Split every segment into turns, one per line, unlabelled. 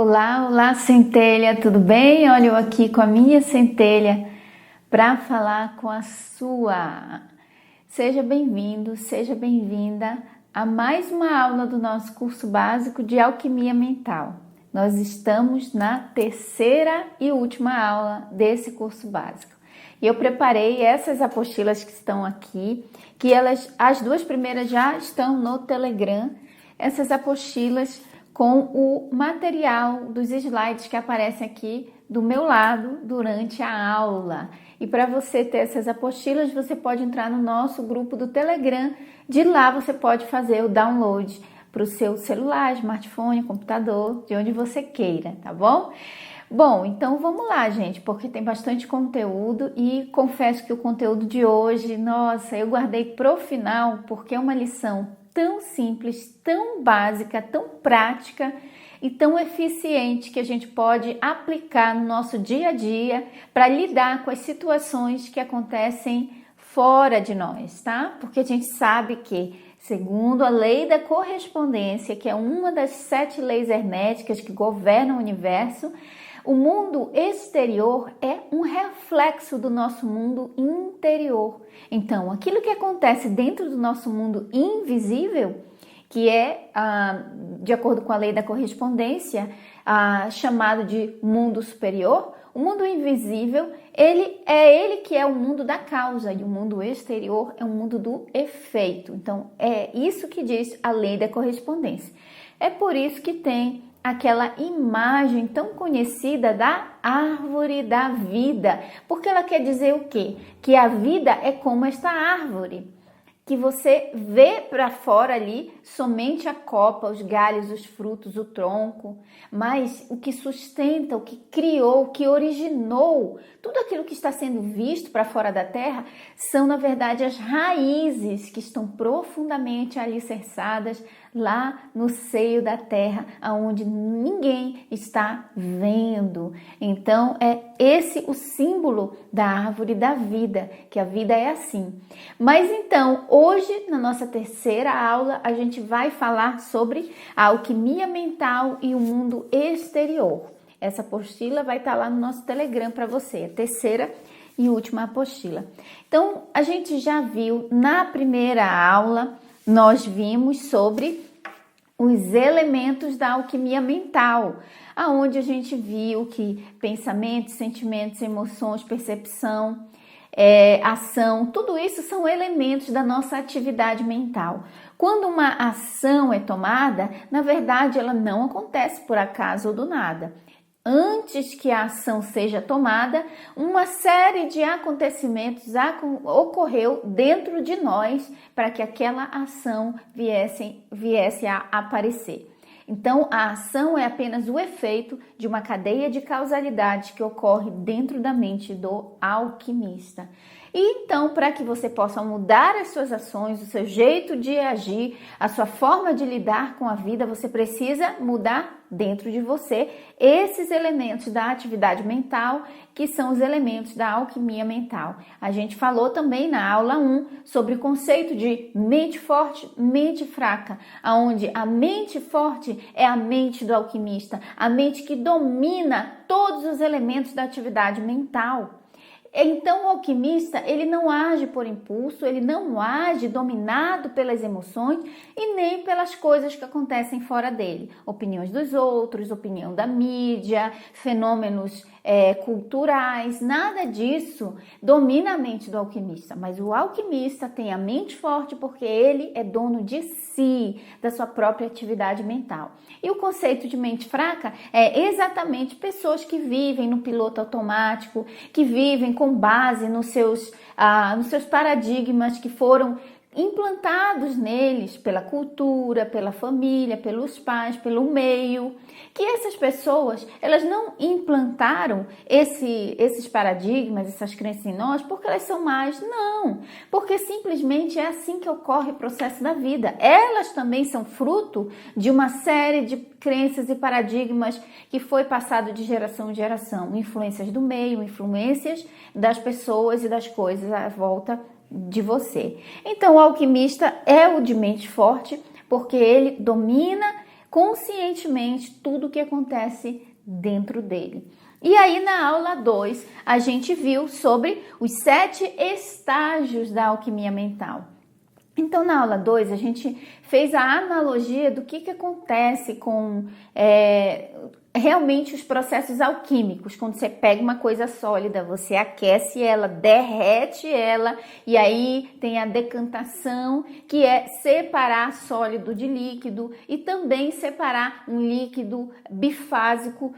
Olá, olá, centelha, tudo bem? Olha eu aqui com a minha centelha para falar com a sua. Seja bem-vindo, seja bem-vinda a mais uma aula do nosso curso básico de Alquimia Mental. Nós estamos na terceira e última aula desse curso básico. E eu preparei essas apostilas que estão aqui, que as duas primeiras já estão no Telegram, essas apostilas com o material dos slides que aparecem aqui do meu lado durante a aula. E para você ter essas apostilas, você pode entrar no nosso grupo do Telegram. De lá você pode fazer o download para o seu celular, smartphone, computador, de onde você queira, tá bom? Bom, então vamos lá, gente, porque tem bastante conteúdo e confesso que o conteúdo de hoje, nossa, eu guardei pro final porque é uma lição tão simples, tão básica, tão prática e tão eficiente que a gente pode aplicar no nosso dia a dia para lidar com as situações que acontecem fora de nós, tá? Porque a gente sabe que, segundo a lei da correspondência, que é uma das 7 leis herméticas que governam o universo, o mundo exterior é um reflexo do nosso mundo interior. Então, aquilo que acontece dentro do nosso mundo invisível, que é, de acordo com a lei da correspondência, chamado de mundo superior, o mundo invisível, ele que é o mundo da causa e o mundo exterior é o mundo do efeito. Então, é isso que diz a lei da correspondência. É por isso que tem aquela imagem tão conhecida da árvore da vida, porque ela quer dizer o quê? Que a vida é como esta árvore, que você vê para fora ali somente a copa, os galhos, os frutos, o tronco, mas o que sustenta, o que criou, o que originou, tudo aquilo que está sendo visto para fora da terra são, na verdade, as raízes que estão profundamente alicerçadas lá no seio da terra, aonde ninguém está vendo. Então, é esse o símbolo da árvore da vida, que a vida é assim. Mas então, hoje, na nossa terceira aula, a gente vai falar sobre a alquimia mental e o mundo exterior. Essa apostila vai estar lá no nosso Telegram para você, a terceira e última apostila. Então, a gente já viu na primeira aula, nós vimos sobre os elementos da alquimia mental, aonde a gente viu que pensamentos, sentimentos, emoções, percepção, ação, tudo isso são elementos da nossa atividade mental. Quando uma ação é tomada, na verdade ela não acontece por acaso ou do nada. Antes que a ação seja tomada, uma série de acontecimentos ocorreu dentro de nós para que aquela ação viesse a aparecer. Então, a ação é apenas o efeito de uma cadeia de causalidade que ocorre dentro da mente do alquimista. E então, para que você possa mudar as suas ações, o seu jeito de agir, a sua forma de lidar com a vida, você precisa mudar dentro de você esses elementos da atividade mental, que são os elementos da alquimia mental. A gente falou também na aula 1 sobre o conceito de mente forte, mente fraca, onde a mente forte é a mente do alquimista, a mente que domina todos os elementos da atividade mental. Então, o alquimista, ele não age por impulso, ele não age dominado pelas emoções e nem pelas coisas que acontecem fora dele. Opiniões dos outros, opinião da mídia, fenômenos culturais, nada disso domina a mente do alquimista. Mas o alquimista tem a mente forte porque ele é dono de si, da sua própria atividade mental. E o conceito de mente fraca é exatamente pessoas que vivem no piloto automático, que vivem com base nos seus paradigmas que foram implantados neles pela cultura, pela família, pelos pais, pelo meio, que essas pessoas, elas não implantaram esses paradigmas, essas crenças em nós porque elas são más, não, porque simplesmente é assim que ocorre o processo da vida. Elas também são fruto de uma série de crenças e paradigmas que foi passado de geração em geração, influências do meio, influências das pessoas e das coisas à volta de você. Então, o alquimista é o de mente forte porque ele domina conscientemente tudo o que acontece dentro dele. E aí na aula 2 a gente viu sobre os 7 estágios da alquimia mental. Então na aula 2 a gente fez a analogia do que acontece com realmente os processos alquímicos. Quando você pega uma coisa sólida, você aquece ela, derrete ela, e aí tem a decantação, que é separar sólido de líquido, e também separar um líquido bifásico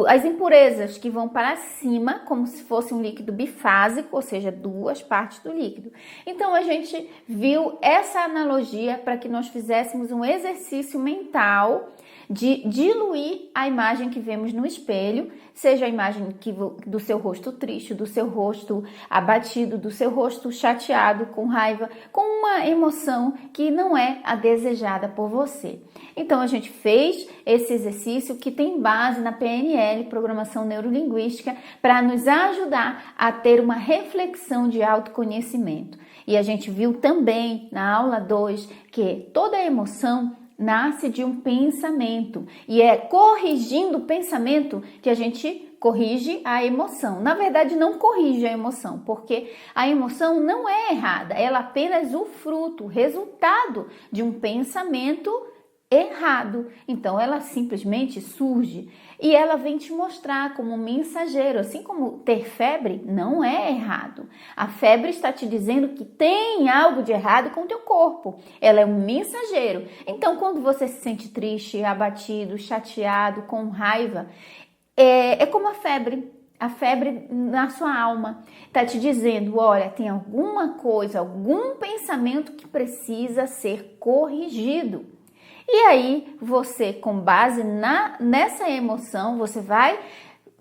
as impurezas que vão para cima, como se fosse um líquido bifásico, ou seja, 2 partes do líquido. Então a gente viu essa analogia para que nós fizéssemos um exercício mental de diluir a imagem que vemos no espelho, seja a imagem do seu rosto triste, do seu rosto abatido, do seu rosto chateado, com raiva, com uma emoção que não é a desejada por você. Então a gente fez esse exercício que tem base na PNL, Programação Neurolinguística, para nos ajudar a ter uma reflexão de autoconhecimento. E a gente viu também na aula 2 que toda emoção nasce de um pensamento, e é corrigindo o pensamento que a gente corrige a emoção. Na verdade, não corrige a emoção, porque a emoção não é errada, ela é apenas o fruto, o resultado de um pensamento errado. Então ela simplesmente surge e ela vem te mostrar como um mensageiro, assim como ter febre não é errado. A febre está te dizendo que tem algo de errado com o teu corpo. Ela é um mensageiro. Então quando você se sente triste, abatido, chateado, com raiva, é como a febre. A febre na sua alma está te dizendo, olha, tem alguma coisa, algum pensamento que precisa ser corrigido. E aí, você, com base nessa emoção, você vai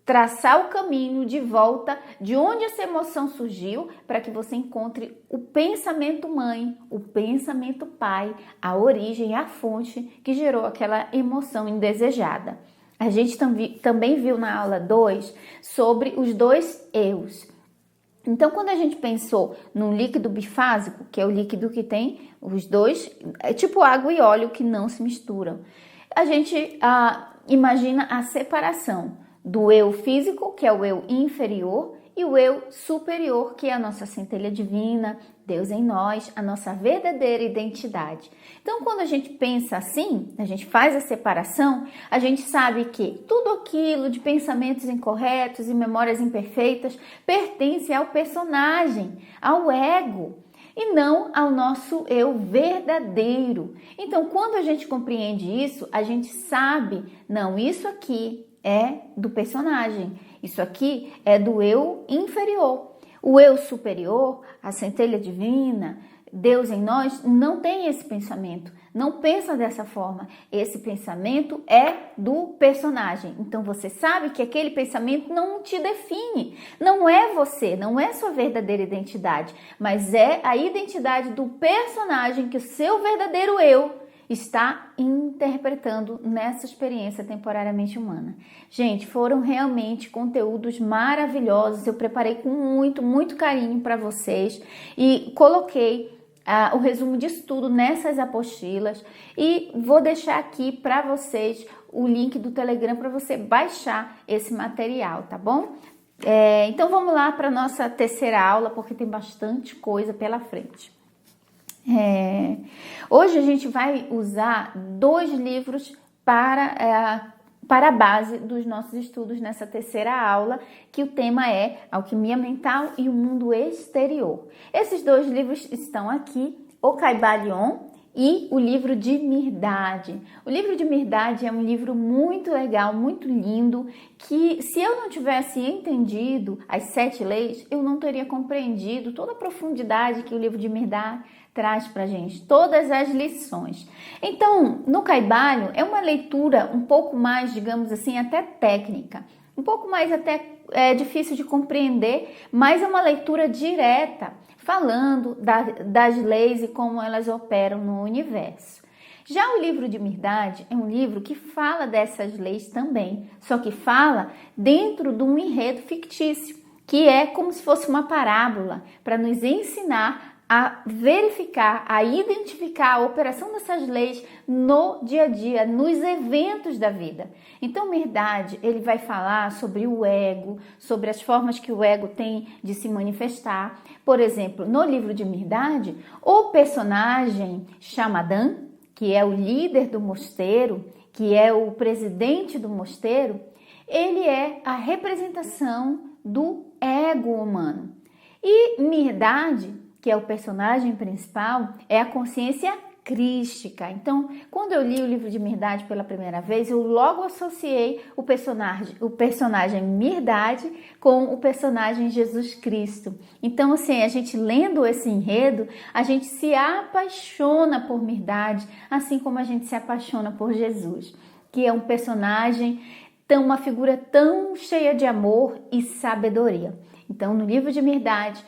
traçar o caminho de volta de onde essa emoção surgiu para que você encontre o pensamento mãe, o pensamento pai, a origem, a fonte que gerou aquela emoção indesejada. A gente também viu na aula 2 sobre os 2 eus. Então, quando a gente pensou no líquido bifásico, que é o líquido que tem os 2, é tipo água e óleo que não se misturam, a gente imagina a separação do eu físico, que é o eu inferior, e o eu superior, que é a nossa centelha divina, Deus em nós, a nossa verdadeira identidade. Então, quando a gente pensa assim, a gente faz a separação, a gente sabe que tudo aquilo de pensamentos incorretos e memórias imperfeitas pertence ao personagem, ao ego, e não ao nosso eu verdadeiro. Então, quando a gente compreende isso, a gente sabe, não, isso aqui é do personagem, isso aqui é do eu inferior. O eu superior, a centelha divina, Deus em nós, não tem esse pensamento, não pensa dessa forma. Esse pensamento é do personagem. Então você sabe que aquele pensamento não te define, não é você, não é sua verdadeira identidade, mas é a identidade do personagem que o seu verdadeiro eu está interpretando nessa experiência temporariamente humana. Gente, foram realmente conteúdos maravilhosos, eu preparei com muito carinho para vocês e coloquei o resumo de estudo nessas apostilas e vou deixar aqui para vocês o link do Telegram para você baixar esse material, tá bom? Então vamos lá para a nossa terceira aula, porque tem bastante coisa pela frente. Hoje a gente vai usar 2 livros para a base dos nossos estudos nessa terceira aula, que o tema é Alquimia Mental e o Mundo Exterior. Esses 2 livros estão aqui, O Kybalion e o livro de Mirdad. O livro de Mirdad é um livro muito legal, muito lindo, que se eu não tivesse entendido as 7 leis, eu não teria compreendido toda a profundidade que o livro de Mirdad traz pra gente, todas as lições. Então, no Kybalion é uma leitura um pouco mais, digamos assim, até técnica, um pouco mais até difícil de compreender, mas é uma leitura direta, falando das leis e como elas operam no universo. Já o livro de Mirdad é um livro que fala dessas leis também, só que fala dentro de um enredo fictício, que é como se fosse uma parábola para nos ensinar a verificar, a identificar a operação dessas leis no dia a dia, nos eventos da vida. Então, Mirdad, ele vai falar sobre o ego, sobre as formas que o ego tem de se manifestar. Por exemplo, no livro de Mirdad, o personagem Shamadan, que é o líder do mosteiro, que é o presidente do mosteiro, ele é a representação do ego humano. E Mirdad, que é o personagem principal, é a consciência crística. Então, quando eu li o livro de Mirdad pela primeira vez, eu logo associei o personagem Mirdad com o personagem Jesus Cristo. Então, assim, a gente lendo esse enredo, a gente se apaixona por Mirdad, assim como a gente se apaixona por Jesus, que é um personagem, uma figura tão cheia de amor e sabedoria. Então, no livro de Mirdad,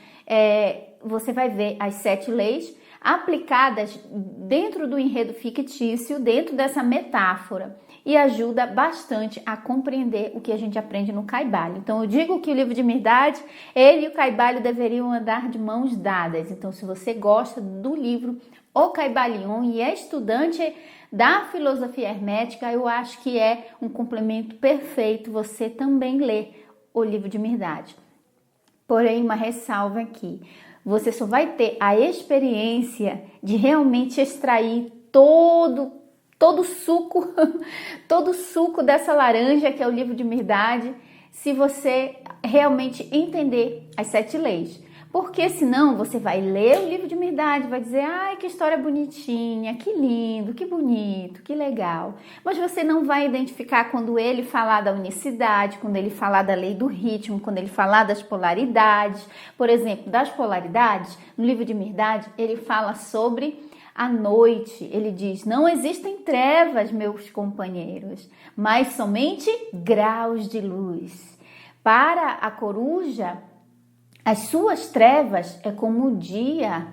você vai ver as 7 leis aplicadas dentro do enredo fictício, dentro dessa metáfora, e ajuda bastante a compreender o que a gente aprende no Kaibalho. Então, eu digo que o livro de Mirdad, ele e o Kaibalho deveriam andar de mãos dadas. Então, se você gosta do livro O Kaibalion e é estudante da filosofia hermética, eu acho que é um complemento perfeito você também ler o livro de Mirdad. Porém, uma ressalva aqui, você só vai ter a experiência de realmente extrair todo o suco, todo o suco dessa laranja que é o livro de Mirdad, se você realmente entender as 7 leis. Porque senão você vai ler o livro de Mirdad, vai dizer, ai, que história bonitinha, que lindo, que bonito, que legal. Mas você não vai identificar quando ele falar da unicidade, quando ele falar da lei do ritmo, quando ele falar das polaridades. Por exemplo, das polaridades, no livro de Mirdad, ele fala sobre a noite. Ele diz, não existem trevas, meus companheiros, mas somente graus de luz. Para a coruja, as suas trevas é como o dia,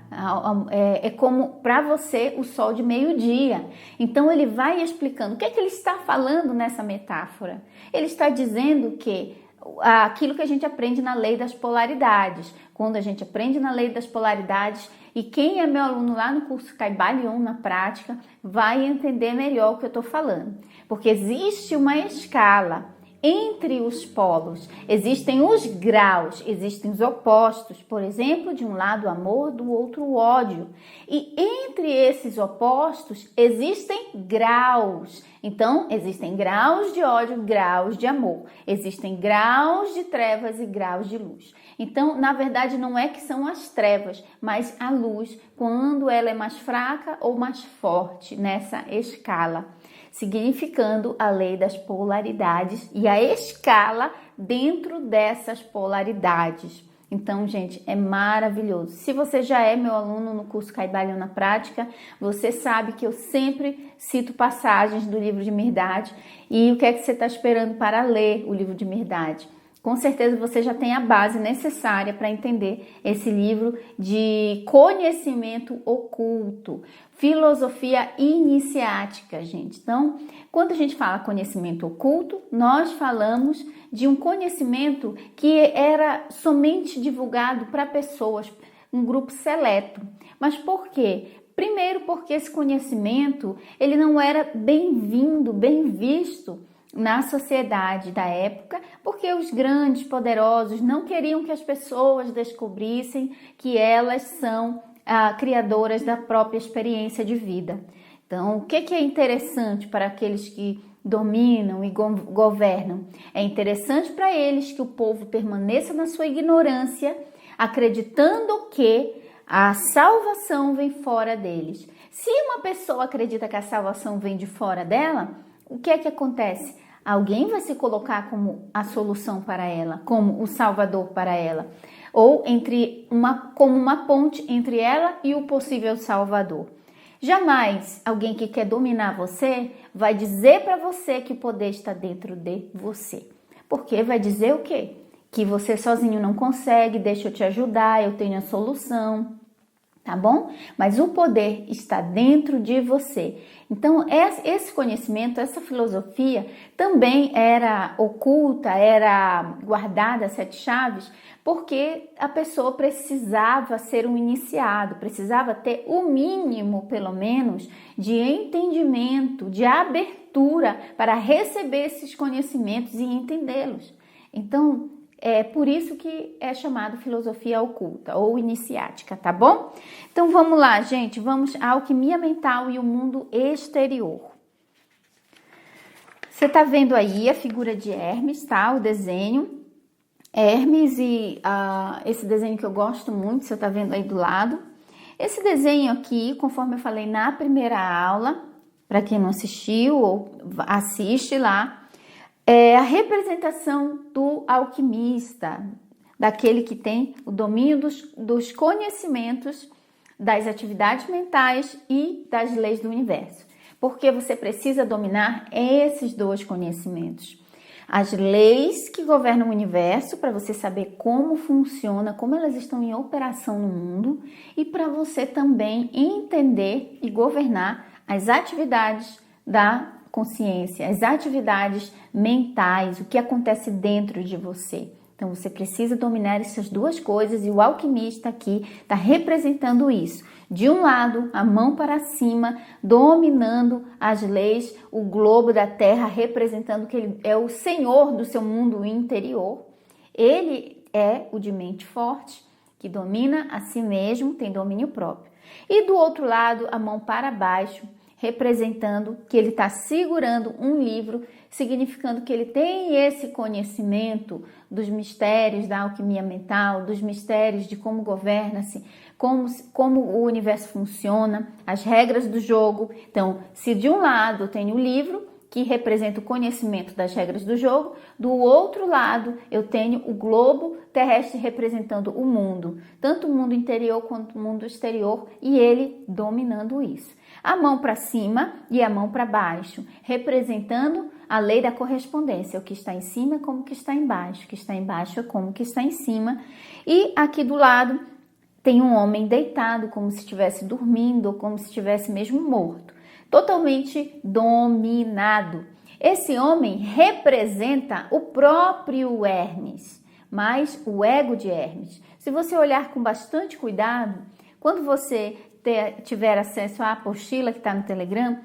é como para você o sol de meio-dia. Então ele vai explicando o que é que ele está falando nessa metáfora. Ele está dizendo que aquilo que a gente aprende na lei das polaridades. Quando a gente aprende na lei das polaridades, e quem é meu aluno lá no curso Kaibalion, na prática, vai entender melhor o que eu estou falando. Porque existe uma escala entre os polos, existem os graus, existem os opostos, por exemplo, de um lado o amor, do outro o ódio. E entre esses opostos existem graus. Então, existem graus de ódio, graus de amor. Existem graus de trevas e graus de luz. Então, na verdade, não é que são as trevas, mas a luz, quando ela é mais fraca ou mais forte nessa escala, significando a lei das polaridades e a escala dentro dessas polaridades. Então, gente, é maravilhoso. Se você já é meu aluno no curso Kaibalion na Prática, você sabe que eu sempre cito passagens do livro de Mirdad. E o que é que você está esperando para ler o livro de Mirdad? Com certeza você já tem a base necessária para entender esse livro de conhecimento oculto, filosofia iniciática, gente. Então, quando a gente fala conhecimento oculto, nós falamos de um conhecimento que era somente divulgado para pessoas, um grupo seleto. Mas por quê? Primeiro, porque esse conhecimento ele não era bem-vindo, bem visto na sociedade da época, porque os grandes poderosos não queriam que as pessoas descobrissem que elas são criadoras da própria experiência de vida. Então, o que é interessante para aqueles que dominam e governam? É interessante para eles que o povo permaneça na sua ignorância, acreditando que a salvação vem fora deles. Se uma pessoa acredita que a salvação vem de fora dela, o que é que acontece? Alguém vai se colocar como a solução para ela, como o salvador para ela, ou como uma ponte entre ela e o possível salvador. Jamais alguém que quer dominar você vai dizer para você que o poder está dentro de você. Porque vai dizer o quê? Que você sozinho não consegue, deixa eu te ajudar, eu tenho a solução. tá bom? Mas o poder está dentro de você. Então, esse conhecimento, essa filosofia também era oculta, era guardada a 7 chaves, porque a pessoa precisava ser um iniciado, precisava ter o mínimo, pelo menos, de entendimento, de abertura para receber esses conhecimentos e entendê-los. Então, é por isso que é chamado filosofia oculta ou iniciática, tá bom? Então vamos lá, gente, vamos à alquimia mental e o mundo exterior. Você tá vendo aí a figura de Hermes, tá? O desenho. Hermes e esse desenho que eu gosto muito, você tá vendo aí do lado. Esse desenho aqui, conforme eu falei na primeira aula, para quem não assistiu ou assiste lá, é a representação do alquimista, daquele que tem o domínio dos conhecimentos, das atividades mentais e das leis do universo. Porque você precisa dominar esses 2 conhecimentos. As leis que governam o universo, para você saber como funciona, como elas estão em operação no mundo, e para você também entender e governar as atividades da consciência, as atividades mentais, o que acontece dentro de você. Então você precisa dominar essas 2 coisas e o alquimista aqui está representando isso. De um lado, a mão para cima, dominando as leis, o globo da Terra, representando que ele é o senhor do seu mundo interior. Ele é o de mente forte, que domina a si mesmo, tem domínio próprio. E do outro lado, a mão para baixo, representando que ele está segurando um livro, significando que ele tem esse conhecimento dos mistérios da alquimia mental, dos mistérios de como governa-se, como o universo funciona, as regras do jogo. Então, se de um lado eu tenho o livro, que representa o conhecimento das regras do jogo, do outro lado eu tenho o globo terrestre representando o mundo, tanto o mundo interior quanto o mundo exterior, e ele dominando isso. A mão para cima e a mão para baixo, representando a lei da correspondência, o que está em cima é como o que está embaixo, o que está embaixo é como o que está em cima. E aqui do lado tem um homem deitado, como se estivesse dormindo ou como se estivesse mesmo morto, totalmente dominado. Esse homem representa o próprio Hermes, mas o ego de Hermes. Se você olhar com bastante cuidado, quando você tiver acesso à apostila que está no Telegram,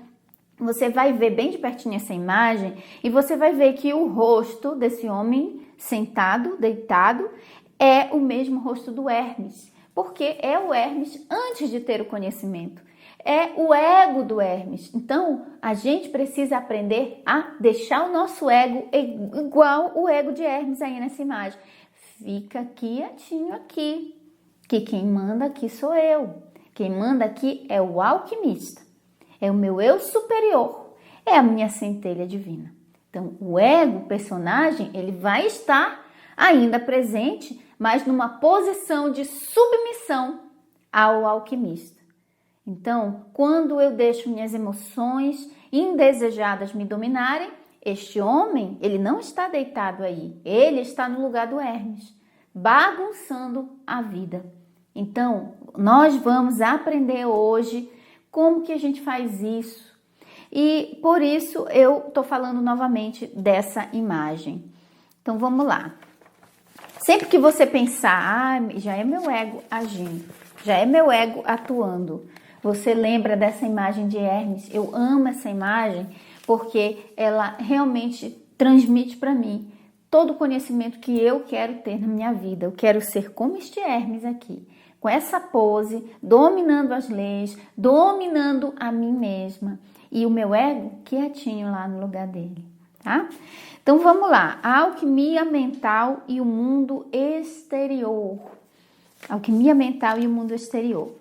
você vai ver bem de pertinho essa imagem e você vai ver que o rosto desse homem sentado, deitado, é o mesmo rosto do Hermes, porque é o Hermes antes de ter o conhecimento. É o ego do Hermes. Então, a gente precisa aprender a deixar o nosso ego igual o ego de Hermes aí nessa imagem. Fica quietinho aqui, que quem manda aqui sou eu. Quem manda aqui é o alquimista, é o meu eu superior, é a minha centelha divina. Então, o ego, o personagem, ele vai estar ainda presente, mas numa posição de submissão ao alquimista. Então, quando eu deixo minhas emoções indesejadas me dominarem, este homem, ele não está deitado aí, ele está no lugar do Hermes, bagunçando a vida. Então, nós vamos aprender hoje como que a gente faz isso. E por isso eu estou falando novamente dessa imagem. Então, vamos lá. Sempre que você pensar, já é meu ego agindo, já é meu ego atuando, você lembra dessa imagem de Hermes. Eu amo essa imagem porque ela realmente transmite para mim todo o conhecimento que eu quero ter na minha vida. Eu quero ser como este Hermes aqui, com essa pose, dominando as leis, dominando a mim mesma. E o meu ego quietinho lá no lugar dele, tá? Então vamos lá, a alquimia mental e o mundo exterior. Alquimia mental e o mundo exterior.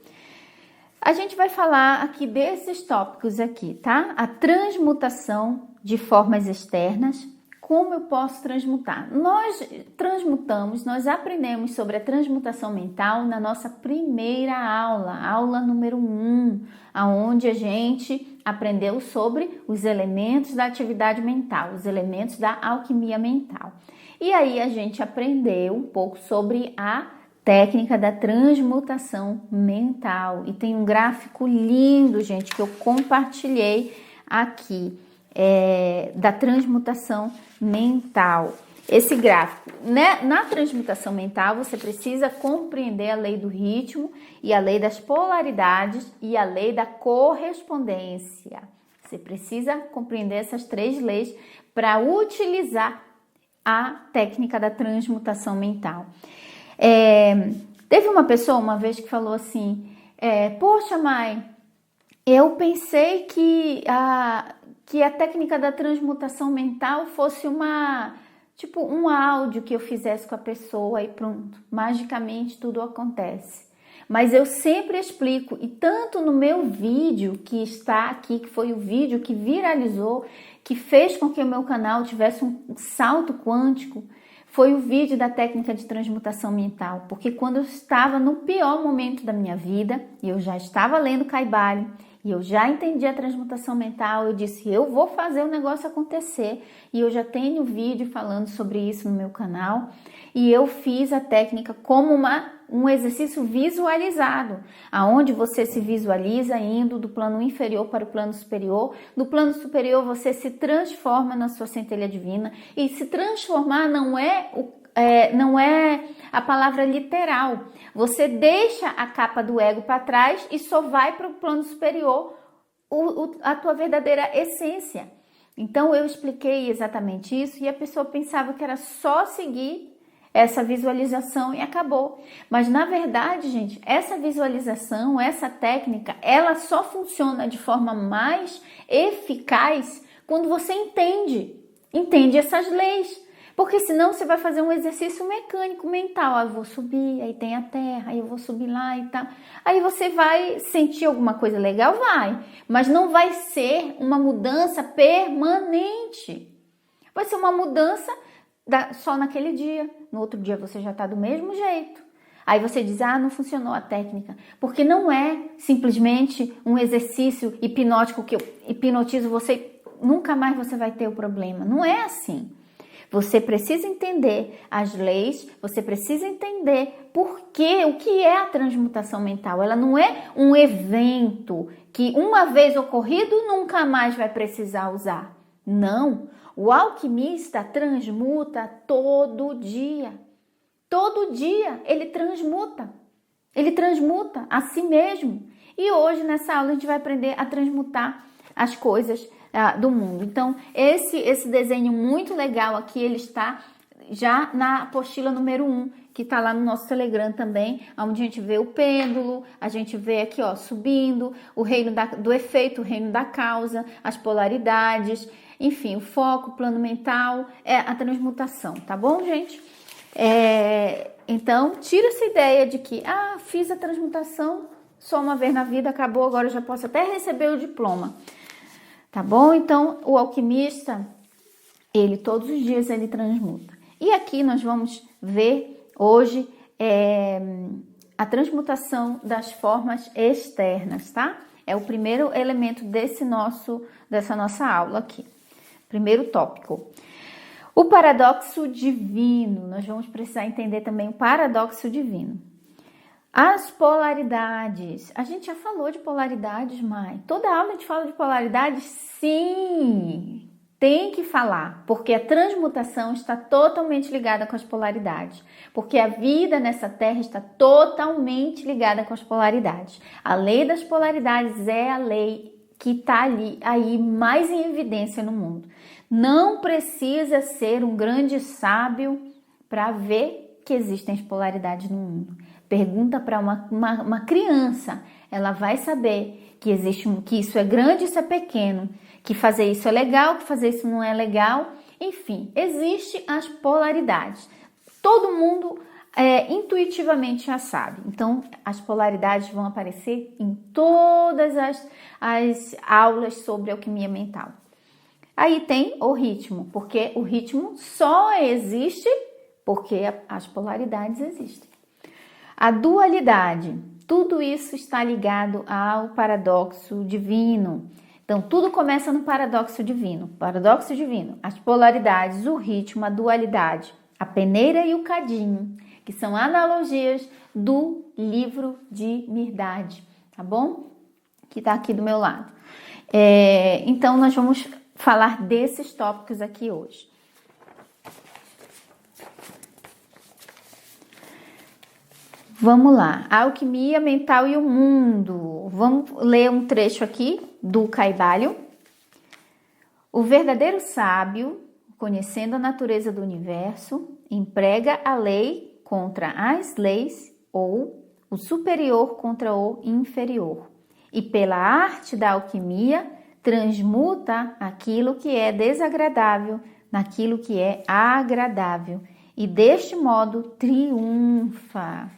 A gente vai falar aqui desses tópicos aqui, tá? A transmutação de formas externas. Como eu posso transmutar? Nós transmutamos, nós aprendemos sobre a transmutação mental na nossa primeira aula, aula número 1, onde a gente aprendeu sobre os elementos da atividade mental, os elementos da alquimia mental. E aí a gente aprendeu um pouco sobre a técnica da transmutação mental. E tem um gráfico lindo, gente, que eu compartilhei aqui, da transmutação mental. Esse gráfico, né? Na transmutação mental, você precisa compreender a lei do ritmo e a lei das polaridades e a lei da correspondência. Você precisa compreender essas 3 leis para utilizar a técnica da transmutação mental. Teve uma pessoa uma vez que falou assim, poxa, mãe, eu pensei que a técnica da transmutação mental fosse um áudio que eu fizesse com a pessoa e pronto, magicamente tudo acontece. Mas eu sempre explico, e tanto no meu vídeo que está aqui, que foi o vídeo que viralizou, que fez com que o meu canal tivesse um salto quântico, foi o vídeo da técnica de transmutação mental. Porque quando eu estava no pior momento da minha vida, e eu já estava lendo Caibalion, e eu já entendi a transmutação mental, eu disse, eu vou fazer o negócio acontecer. E eu já tenho vídeo falando sobre isso no meu canal. E eu fiz a técnica como um exercício visualizado, aonde você se visualiza indo do plano inferior para o plano superior. No plano superior você se transforma na sua centelha divina. E se transformar não é a palavra literal. Você deixa a capa do ego para trás e só vai para o plano superior a tua verdadeira essência. Então eu expliquei exatamente isso e a pessoa pensava que era só seguir essa visualização e acabou. Mas na verdade, gente, essa visualização, essa técnica, ela só funciona de forma mais eficaz quando você entende essas leis. Porque senão você vai fazer um exercício mecânico, mental. Eu vou subir, aí tem a terra, aí eu vou subir lá e tal. Aí você vai sentir alguma coisa legal? Vai. Mas não vai ser uma mudança permanente. Vai ser uma mudança só naquele dia. No outro dia você já está do mesmo jeito. Aí você diz, não funcionou a técnica. Porque não é simplesmente um exercício hipnótico que eu hipnotizo você, nunca mais você vai ter o problema. Não é assim. Você precisa entender as leis, você precisa entender o que é a transmutação mental. Ela não é um evento que uma vez ocorrido nunca mais vai precisar usar. Não, o alquimista transmuta todo dia. Todo dia ele transmuta a si mesmo. E hoje nessa aula a gente vai aprender a transmutar as coisas do mundo. Então, esse desenho muito legal aqui, ele está já na apostila número 1, que está lá no nosso Telegram também, onde a gente vê o pêndulo, a gente vê aqui, ó, subindo, o reino do efeito, o reino da causa, as polaridades, enfim, o foco, o plano mental, a transmutação, tá bom, gente? Então, tira essa ideia de que, fiz a transmutação só uma vez na vida, acabou, agora eu já posso até receber o diploma. Tá bom? Então, o alquimista, ele todos os dias ele transmuta. E aqui nós vamos ver hoje a transmutação das formas externas, tá? É o primeiro elemento dessa nossa aula aqui. Primeiro tópico. O paradoxo divino. Nós vamos precisar entender também o paradoxo divino. As polaridades. A gente já falou de polaridades, mãe. Toda aula a gente fala de polaridades? Sim, tem que falar, porque a transmutação está totalmente ligada com as polaridades. Porque a vida nessa Terra está totalmente ligada com as polaridades. A lei das polaridades é a lei que está aí mais em evidência no mundo. Não precisa ser um grande sábio para ver que existem as polaridades no mundo. Pergunta para uma criança, ela vai saber que que isso é grande, isso é pequeno, que fazer isso é legal, que fazer isso não é legal. Enfim, existem as polaridades. Todo mundo intuitivamente já sabe. Então, as polaridades vão aparecer em todas as aulas sobre alquimia mental. Aí tem o ritmo, porque o ritmo só existe porque as polaridades existem. A dualidade, tudo isso está ligado ao paradoxo divino. Então, tudo começa no paradoxo divino. Paradoxo divino, as polaridades, o ritmo, a dualidade, a peneira e o cadinho, que são analogias do livro de Mirdade, tá bom? Que tá aqui do meu lado. Então, nós vamos falar desses tópicos aqui hoje. Vamos lá, alquimia mental e o mundo. Vamos ler um trecho aqui do Caibalho. O verdadeiro sábio, conhecendo a natureza do universo, emprega a lei contra as leis ou o superior contra o inferior. E pela arte da alquimia, transmuta aquilo que é desagradável naquilo que é agradável. E deste modo triunfa.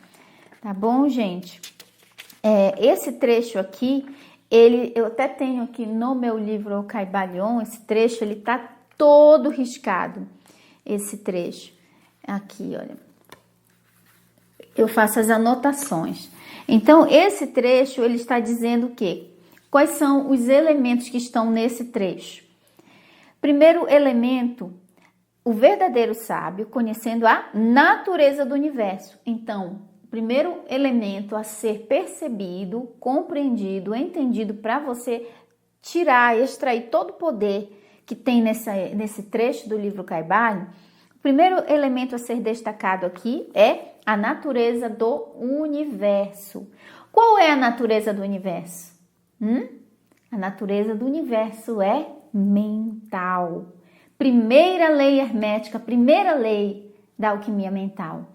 Tá bom, gente? Esse trecho aqui, eu até tenho aqui no meu livro O Caibalion, esse trecho, ele tá todo riscado, esse trecho. Aqui, olha. Eu faço as anotações. Então, esse trecho, ele está dizendo o quê? Quais são os elementos que estão nesse trecho? Primeiro elemento, o verdadeiro sábio, conhecendo a natureza do universo. Então, o primeiro elemento a ser percebido, compreendido, entendido para você tirar, extrair todo o poder que tem nesse trecho do livro Caibalho, o primeiro elemento a ser destacado aqui é a natureza do universo. Qual é a natureza do universo? A natureza do universo é mental. Primeira lei hermética, primeira lei da alquimia mental.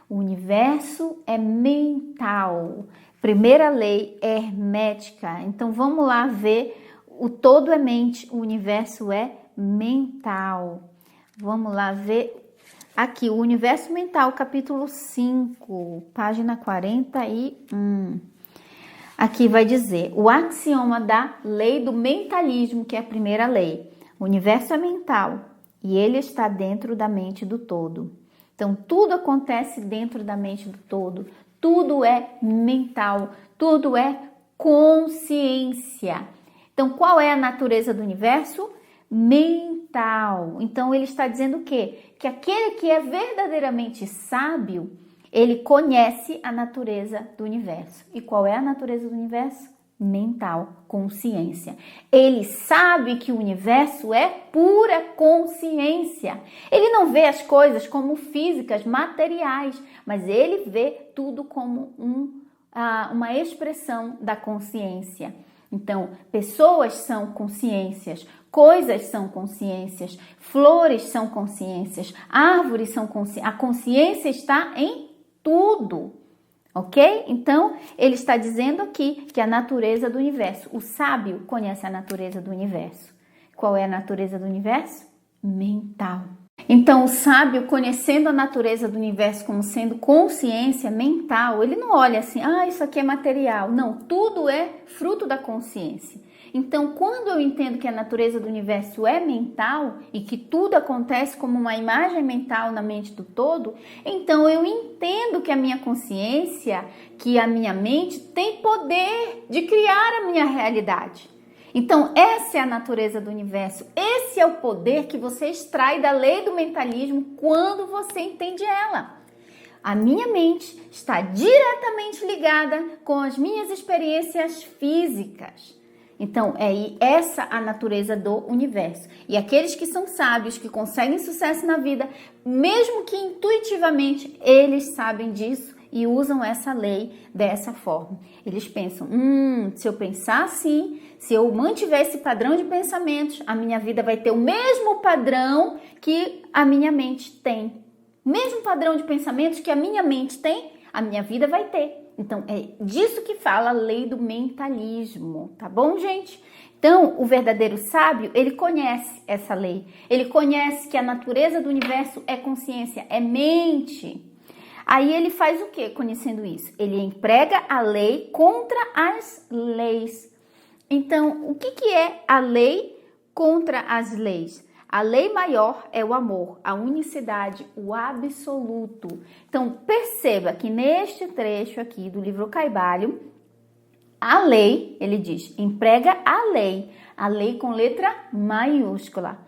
O universo é mental. Primeira lei hermética. Então vamos lá ver, o todo é mente, o universo é mental. Vamos lá ver aqui, o universo mental, capítulo 5, página 41. Aqui vai dizer, o axioma da lei do mentalismo, que é a primeira lei. O universo é mental e ele está dentro da mente do todo. Então, tudo acontece dentro da mente do todo. Tudo é mental, tudo é consciência. Então, qual é a natureza do universo? Mental. Então, ele está dizendo o quê? Que aquele que é verdadeiramente sábio, ele conhece a natureza do universo. E qual é a natureza do universo? Mental, consciência. Ele sabe que o universo é pura consciência. Ele não vê as coisas como físicas, materiais, mas ele vê tudo como uma expressão da consciência. Então, pessoas são consciências, coisas são consciências, flores são consciências, árvores são consciências. A consciência está em tudo. Ok? Então, ele está dizendo aqui que a natureza do universo. O sábio conhece a natureza do universo. Qual é a natureza do universo? Mental. Então, o sábio, conhecendo a natureza do universo como sendo consciência mental, ele não olha assim, isso aqui é material. Não, tudo é fruto da consciência. Então, quando eu entendo que a natureza do universo é mental e que tudo acontece como uma imagem mental na mente do todo, então eu entendo que a minha consciência, que a minha mente tem poder de criar a minha realidade. Então, essa é a natureza do universo. Esse é o poder que você extrai da lei do mentalismo quando você entende ela. A minha mente está diretamente ligada com as minhas experiências físicas. Então, é essa a natureza do universo. E aqueles que são sábios, que conseguem sucesso na vida, mesmo que intuitivamente, eles sabem disso e usam essa lei dessa forma. Eles pensam, se eu pensar assim, se eu mantiver esse padrão de pensamentos, a minha vida vai ter o mesmo padrão que a minha mente tem. O mesmo padrão de pensamentos que a minha mente tem, a minha vida vai ter. Então, é disso que fala a lei do mentalismo, tá bom, gente? Então, o verdadeiro sábio, ele conhece essa lei. Ele conhece que a natureza do universo é consciência, é mente. Aí ele faz o quê conhecendo isso? Ele emprega a lei contra as leis. Então, o que é a lei contra as leis? A lei maior é o amor, a unicidade, o absoluto. Então, perceba que neste trecho aqui do livro Caibalho, a lei, ele diz, emprega a lei com letra maiúscula.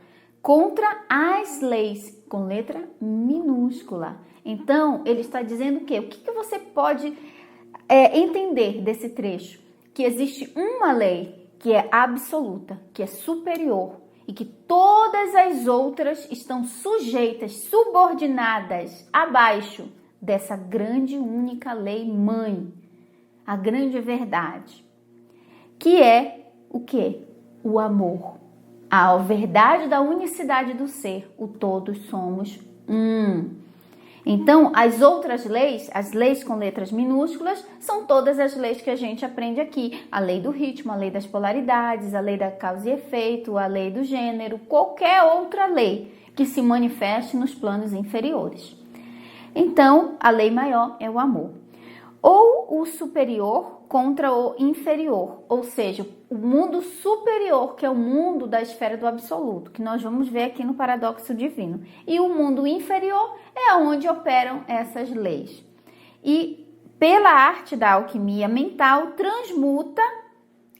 contra as leis, com letra minúscula. Então, ele está dizendo o quê? O que você pode entender desse trecho? Que existe uma lei que é absoluta, que é superior, e que todas as outras estão sujeitas, subordinadas, abaixo dessa grande única lei mãe, a grande verdade, que é o quê? O amor, a verdade da unicidade do ser, o todos somos um. Então, as outras leis, as leis com letras minúsculas, são todas as leis que a gente aprende aqui. A lei do ritmo, a lei das polaridades, a lei da causa e efeito, a lei do gênero, qualquer outra lei que se manifeste nos planos inferiores. Então, a lei maior é o amor. Ou o superior contra o inferior, ou seja, o mundo superior, que é o mundo da esfera do absoluto, que nós vamos ver aqui no paradoxo divino. E o mundo inferior é onde operam essas leis. E pela arte da alquimia mental, transmuta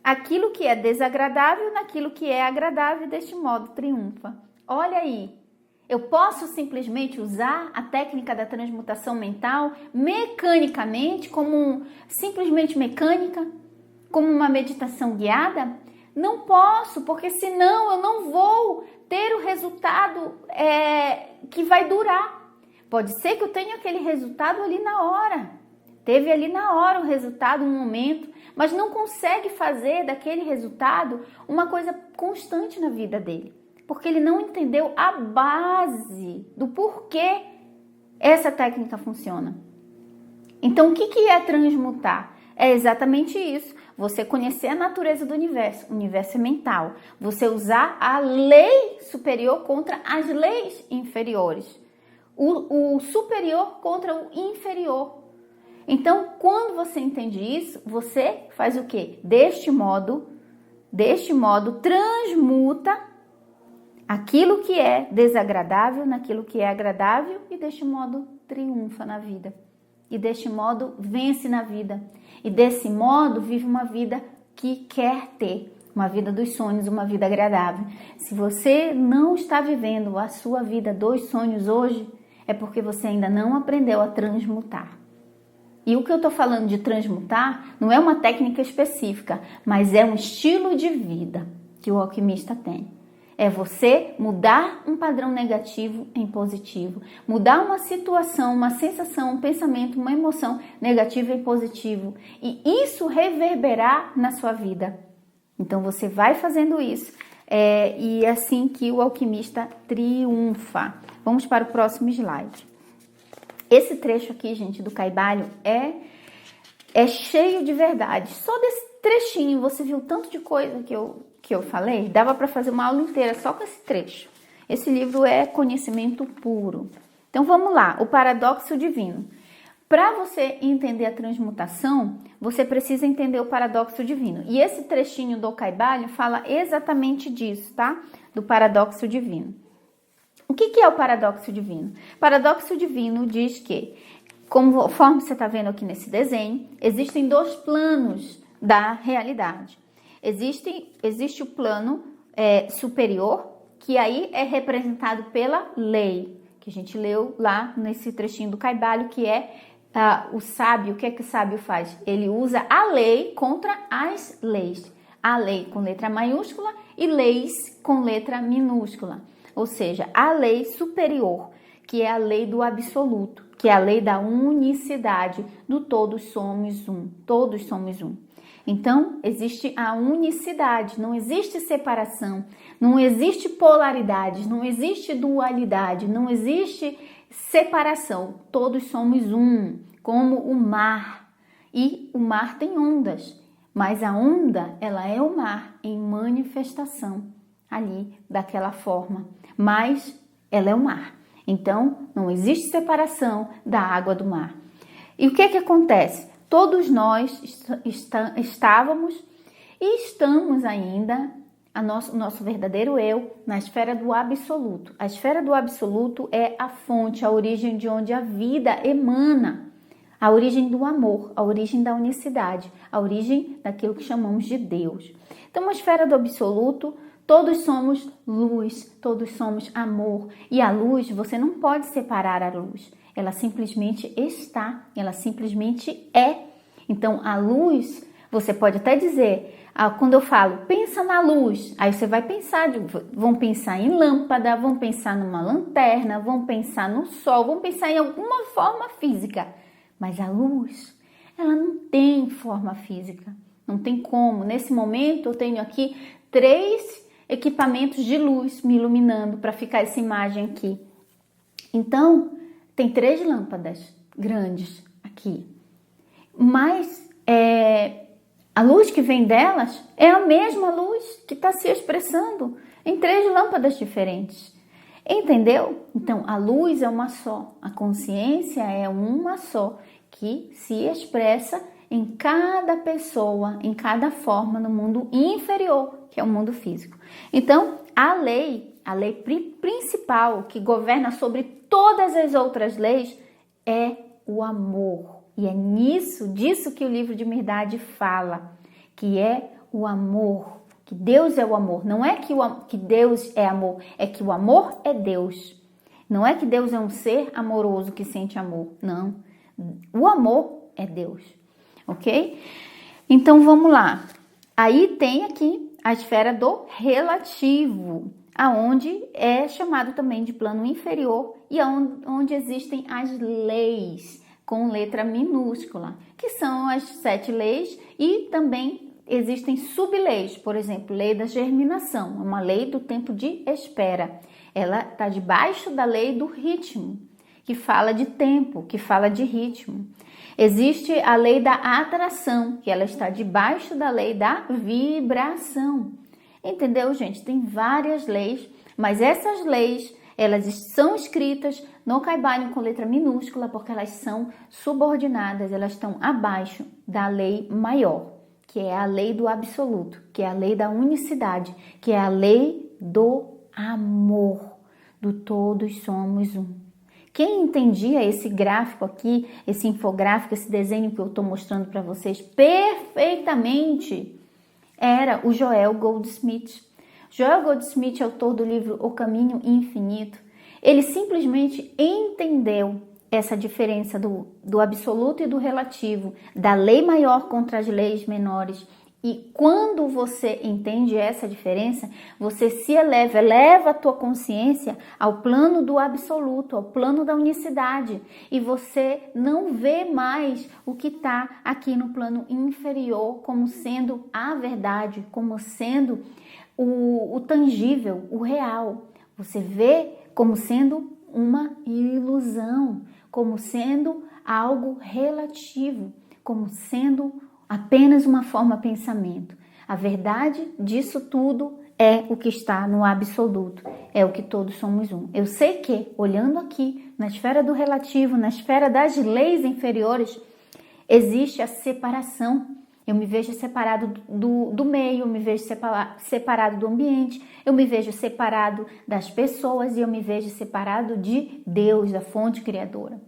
aquilo que é desagradável naquilo que é agradável e deste modo triunfa. Olha aí. Eu posso simplesmente usar a técnica da transmutação mental mecanicamente, simplesmente mecânica, como uma meditação guiada? Não posso, porque senão eu não vou ter o resultado que vai durar. Pode ser que eu tenha aquele resultado ali na hora. Teve ali na hora o resultado, um momento, mas não consegue fazer daquele resultado uma coisa constante na vida dele. Porque ele não entendeu a base do porquê essa técnica funciona. Então, o que é transmutar? É exatamente isso. Você conhecer a natureza do universo. O universo é mental. Você usar a lei superior contra as leis inferiores. O superior contra o inferior. Então, quando você entende isso, você faz o quê? Deste modo, transmuta aquilo que é desagradável naquilo que é agradável e deste modo triunfa na vida. E deste modo vence na vida. E desse modo vive uma vida que quer ter. Uma vida dos sonhos, uma vida agradável. Se você não está vivendo a sua vida dos sonhos hoje, é porque você ainda não aprendeu a transmutar. E o que eu estou falando de transmutar não é uma técnica específica, mas é um estilo de vida que o alquimista tem. É você mudar um padrão negativo em positivo. Mudar uma situação, uma sensação, um pensamento, uma emoção negativa em positivo. E isso reverberar na sua vida. Então você vai fazendo isso. E é assim que o alquimista triunfa. Vamos para o próximo slide. Esse trecho aqui, gente, do Caibalho é cheio de verdade. Só desse trechinho, você viu tanto de coisa que eu falei? Dava para fazer uma aula inteira só com esse trecho. Esse livro é conhecimento puro. Então vamos lá, o paradoxo divino. Para você entender a transmutação, você precisa entender o paradoxo divino. E esse trechinho do Caibalho fala exatamente disso, tá? Do paradoxo divino. O que é o paradoxo divino? O paradoxo divino diz que, conforme você está vendo aqui nesse desenho, existem dois planos da realidade. Existe o plano superior, que aí é representado pela lei, que a gente leu lá nesse trechinho do Caibalho, que é o sábio. O que é que o sábio faz? Ele usa a lei contra as leis. A lei com letra maiúscula e leis com letra minúscula. Ou seja, a lei superior, que é a lei do absoluto, que é a lei da unicidade, do todos somos um. Todos somos um. Então, existe a unicidade, não existe separação, não existe polaridade, não existe dualidade, não existe separação. Todos somos um, como o mar. E o mar tem ondas, mas a onda, ela é o mar em manifestação ali, daquela forma. Mas ela é o mar. Então, não existe separação da água do mar. E o que acontece? Todos nós estávamos e estamos ainda, o nosso verdadeiro eu, na esfera do absoluto. A esfera do absoluto é a fonte, a origem de onde a vida emana. A origem do amor, a origem da unicidade, a origem daquilo que chamamos de Deus. Então, a esfera do absoluto, Todos somos luz, todos somos amor. E a luz, você não pode separar a luz. Ela simplesmente está, ela simplesmente é. Então, a luz, você pode até dizer, quando eu falo, pensa na luz, aí você vai pensar, vão pensar em lâmpada, vão pensar numa lanterna, vão pensar no sol, vão pensar em alguma forma física. Mas a luz, ela não tem forma física, não tem como. Nesse momento, eu tenho aqui 3 equipamentos de luz me iluminando para ficar essa imagem aqui. Então, tem 3 lâmpadas grandes aqui. Mas a luz que vem delas é a mesma luz que está se expressando em 3 lâmpadas diferentes. Entendeu? Então, a luz é uma só, a consciência é uma só, que se expressa em cada pessoa, em cada forma no mundo inferior, que é o mundo físico. Então, a lei principal que governa sobre todas as outras leis é o amor. E é disso que o livro de Mirdade fala, que é o amor, que Deus é o amor. Não é que Deus é amor, é que o amor é Deus. Não é que Deus é um ser amoroso que sente amor, não. O amor é Deus, ok? Então, vamos lá. Aí tem aqui a esfera do relativo, aonde é chamado também de plano inferior e onde existem as leis com letra minúscula, que são as 7 leis, e também existem subleis, por exemplo, lei da germinação, uma lei do tempo de espera. Ela está debaixo da lei do ritmo, que fala de tempo, que fala de ritmo. Existe a lei da atração, que ela está debaixo da lei da vibração. Entendeu, gente? Tem várias leis, mas essas leis, elas são escritas no Kaibalhem com letra minúscula, porque elas são subordinadas, elas estão abaixo da lei maior, que é a lei do absoluto, que é a lei da unicidade, que é a lei do amor, do todos somos um. Quem entendia esse gráfico aqui, esse infográfico, esse desenho que eu estou mostrando para vocês perfeitamente, era o Joel Goldsmith. Joel Goldsmith, autor do livro O Caminho Infinito, ele simplesmente entendeu essa diferença do absoluto e do relativo, da lei maior contra as leis menores. E quando você entende essa diferença, você se eleva a tua consciência ao plano do absoluto, ao plano da unicidade. E você não vê mais o que está aqui no plano inferior como sendo a verdade, como sendo o tangível, o real. Você vê como sendo uma ilusão, como sendo algo relativo, como sendo apenas uma forma pensamento. A verdade disso tudo é o que está no absoluto, é o que todos somos um. Eu sei que, olhando aqui na esfera do relativo, na esfera das leis inferiores, existe a separação. Eu me vejo separado do meio, eu me vejo separado do ambiente, eu me vejo separado das pessoas e eu me vejo separado de Deus, da fonte criadora.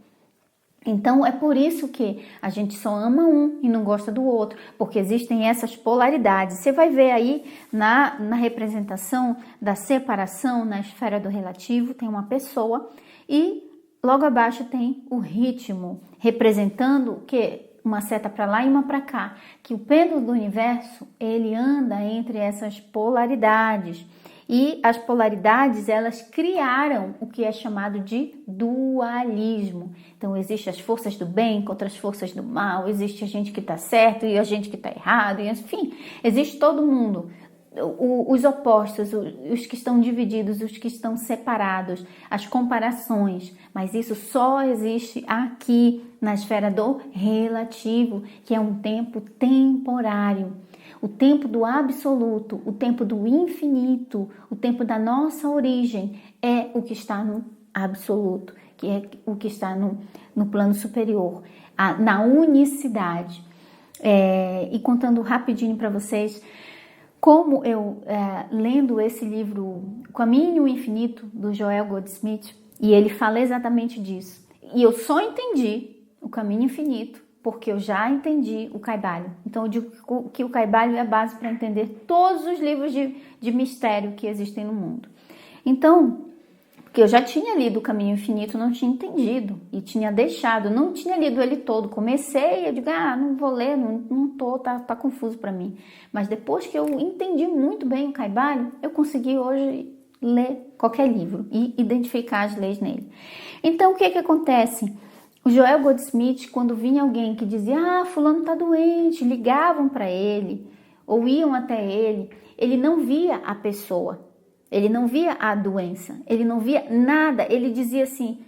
Então, é por isso que a gente só ama um e não gosta do outro, porque existem essas polaridades. Você vai ver aí na representação da separação, na esfera do relativo, tem uma pessoa e logo abaixo tem o ritmo, representando o quê? Uma seta para lá e uma para cá, que o pêndulo do universo, ele anda entre essas polaridades. E as polaridades, elas criaram o que é chamado de dualismo. Então, existem as forças do bem contra as forças do mal, existe a gente que está certo e a gente que está errado, e, enfim, existe todo mundo. Os opostos, os que estão divididos, os que estão separados, as comparações, mas isso só existe aqui na esfera do relativo, que é um tempo temporário. O tempo do absoluto, o tempo do infinito, o tempo da nossa origem é o que está no absoluto, que é o que está no plano superior, na unicidade. E contando rapidinho para vocês, como eu, lendo esse livro, O Caminho Infinito, do Joel Goldsmith, e ele fala exatamente disso. E eu só entendi o caminho infinito porque eu já entendi o Kaibalho. Então eu digo que o Kaibalho é a base para entender todos os livros de mistério que existem no mundo. Então, porque eu já tinha lido o Caminho Infinito, não tinha entendido e tinha deixado, não tinha lido ele todo. Comecei, eu digo, não vou ler, não tô, tá confuso para mim. Mas depois que eu entendi muito bem o Kaibalho, eu consegui hoje ler qualquer livro e identificar as leis nele. Então, o que acontece? O Joel Goldsmith, quando vinha alguém que dizia, fulano tá doente, ligavam para ele ou iam até ele não via a pessoa. Ele não via a doença, ele não via nada, ele dizia assim,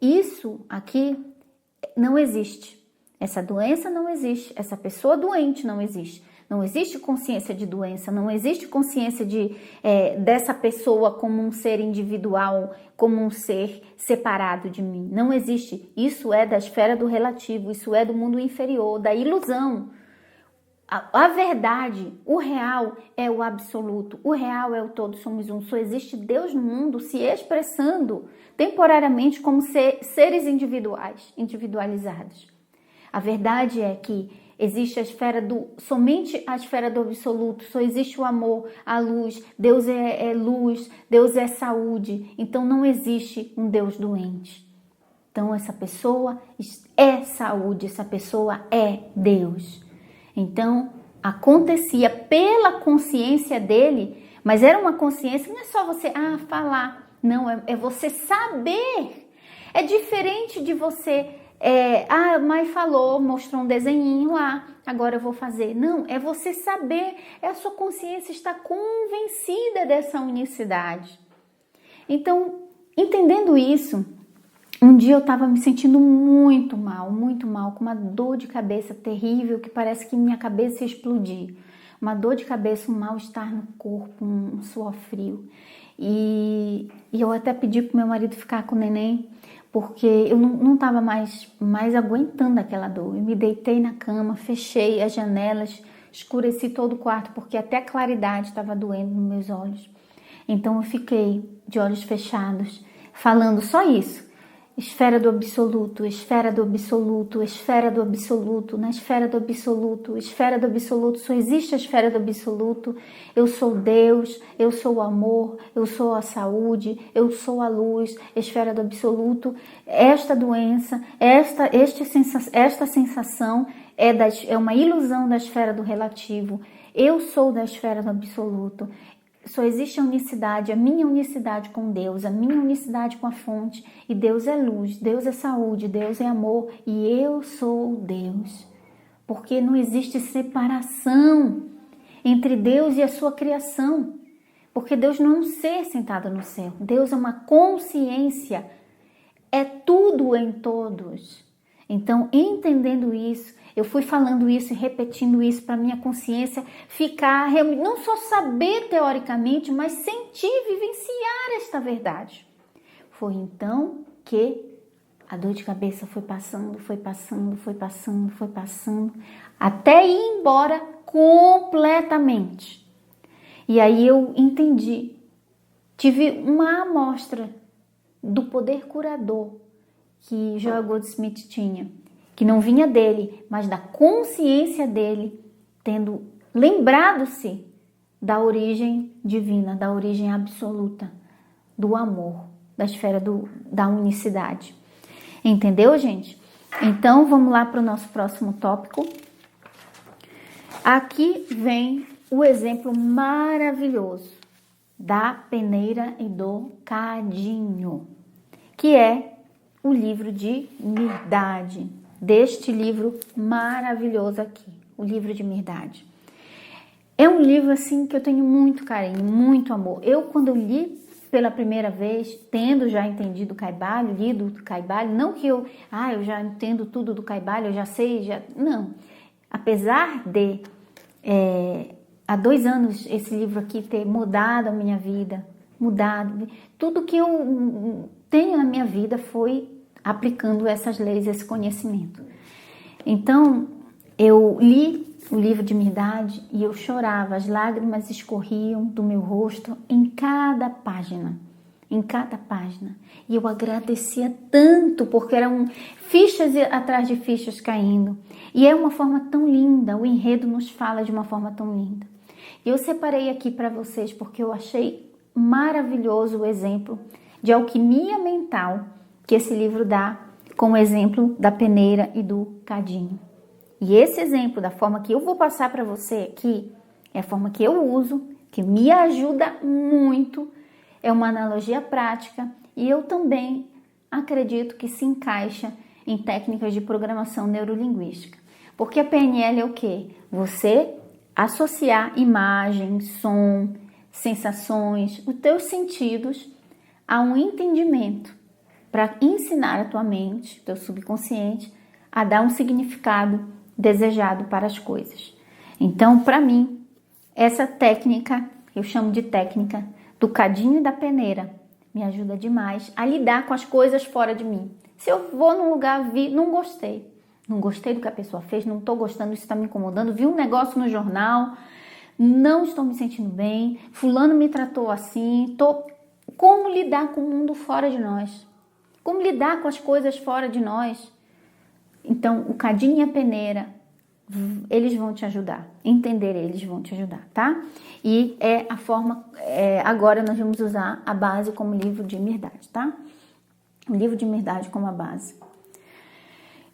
isso aqui não existe, essa doença não existe, essa pessoa doente não existe, não existe consciência de doença, não existe consciência dessa pessoa como um ser individual, como um ser separado de mim, não existe, isso é da esfera do relativo, isso é do mundo inferior, da ilusão. A verdade, o real é o absoluto, o real é o todo, somos um. Só existe Deus no mundo se expressando temporariamente como seres individualizados. A verdade é que existe somente a esfera do absoluto, só existe o amor, a luz, Deus é luz, Deus é saúde, então não existe um Deus doente. Então essa pessoa é saúde, essa pessoa é Deus. Então, acontecia pela consciência dele, mas era uma consciência, não é só você falar, não, é você saber. É diferente de você, a mãe falou, mostrou um desenhinho lá, agora eu vou fazer. Não, é você saber, a sua consciência está convencida dessa unicidade. Então, entendendo isso, um dia eu estava me sentindo muito mal, com uma dor de cabeça terrível, que parece que minha cabeça ia explodir. Uma dor de cabeça, um mal-estar no corpo, um suor frio. E eu até pedi para o meu marido ficar com o neném, porque eu não estava mais aguentando aquela dor. Eu me deitei na cama, fechei as janelas, escureci todo o quarto, porque até a claridade estava doendo nos meus olhos. Então eu fiquei de olhos fechados, falando só isso. Esfera do absoluto, esfera do absoluto, esfera do absoluto, na esfera do absoluto, esfera do absoluto, só existe a esfera do absoluto. Eu sou Deus, eu sou o amor, eu sou a saúde, eu sou a luz, esfera do absoluto. Esta doença, esta sensação é uma ilusão da esfera do relativo. Eu sou da esfera do absoluto. Só existe a unicidade, a minha unicidade com Deus, a minha unicidade com a fonte. E Deus é luz, Deus é saúde, Deus é amor e eu sou Deus. Porque não existe separação entre Deus e a sua criação. Porque Deus não é um ser sentado no céu. Deus é uma consciência. É tudo em todos. Então, entendendo isso, eu fui falando isso e repetindo isso para minha consciência ficar, não só saber teoricamente, mas sentir, vivenciar esta verdade. Foi então que a dor de cabeça foi passando, até ir embora completamente. E aí eu entendi, tive uma amostra do poder curador que Joel Goldsmith tinha, que não vinha dele, mas da consciência dele, tendo lembrado-se da origem divina, da origem absoluta, do amor, da esfera da unicidade. Entendeu, gente? Então, vamos lá para o nosso próximo tópico. Aqui vem o exemplo maravilhoso da peneira e do cadinho, que é o livro de Mirdade, deste livro maravilhoso aqui, o livro de Mirdade. É um livro assim que eu tenho muito carinho, muito amor. Eu, quando eu li pela primeira vez, tendo já entendido o Kaibalho, lido o Kaibalho, não que eu já entendo tudo do Kaibalho, eu já sei, não. Apesar de há 2 anos esse livro aqui ter mudado a minha vida, tudo que eu tenho na minha vida foi aplicando essas leis, esse conhecimento. Então, eu li o livro de Mirdade e eu chorava, as lágrimas escorriam do meu rosto em cada página. em cada página. E eu agradecia tanto, porque eram fichas atrás de fichas caindo. E é uma forma tão linda, o enredo nos fala de uma forma tão linda. E eu separei aqui para vocês porque eu achei maravilhoso o exemplo de alquimia mental que esse livro dá com o exemplo da peneira e do cadinho. E esse exemplo, da forma que eu vou passar para você aqui, é a forma que eu uso, que me ajuda muito, é uma analogia prática e eu também acredito que se encaixa em técnicas de programação neurolinguística. Porque a PNL é o quê? Você associar imagem, som, sensações, os teus sentidos a um entendimento para ensinar a tua mente, teu subconsciente, a dar um significado desejado para as coisas. Então, para mim, essa técnica, eu chamo de técnica do cadinho e da peneira, me ajuda demais a lidar com as coisas fora de mim. Se eu vou num lugar, não gostei do que a pessoa fez, não estou gostando, isso está me incomodando, vi um negócio no jornal, não estou me sentindo bem, fulano me tratou assim, como lidar com o mundo fora de nós? Como lidar com as coisas fora de nós? Então, o cadinho e a peneira, eles vão te ajudar. Entender eles vão te ajudar, tá? E é a forma... agora nós vamos usar a base como livro de Mirdade, tá? O livro de Mirdade como a base.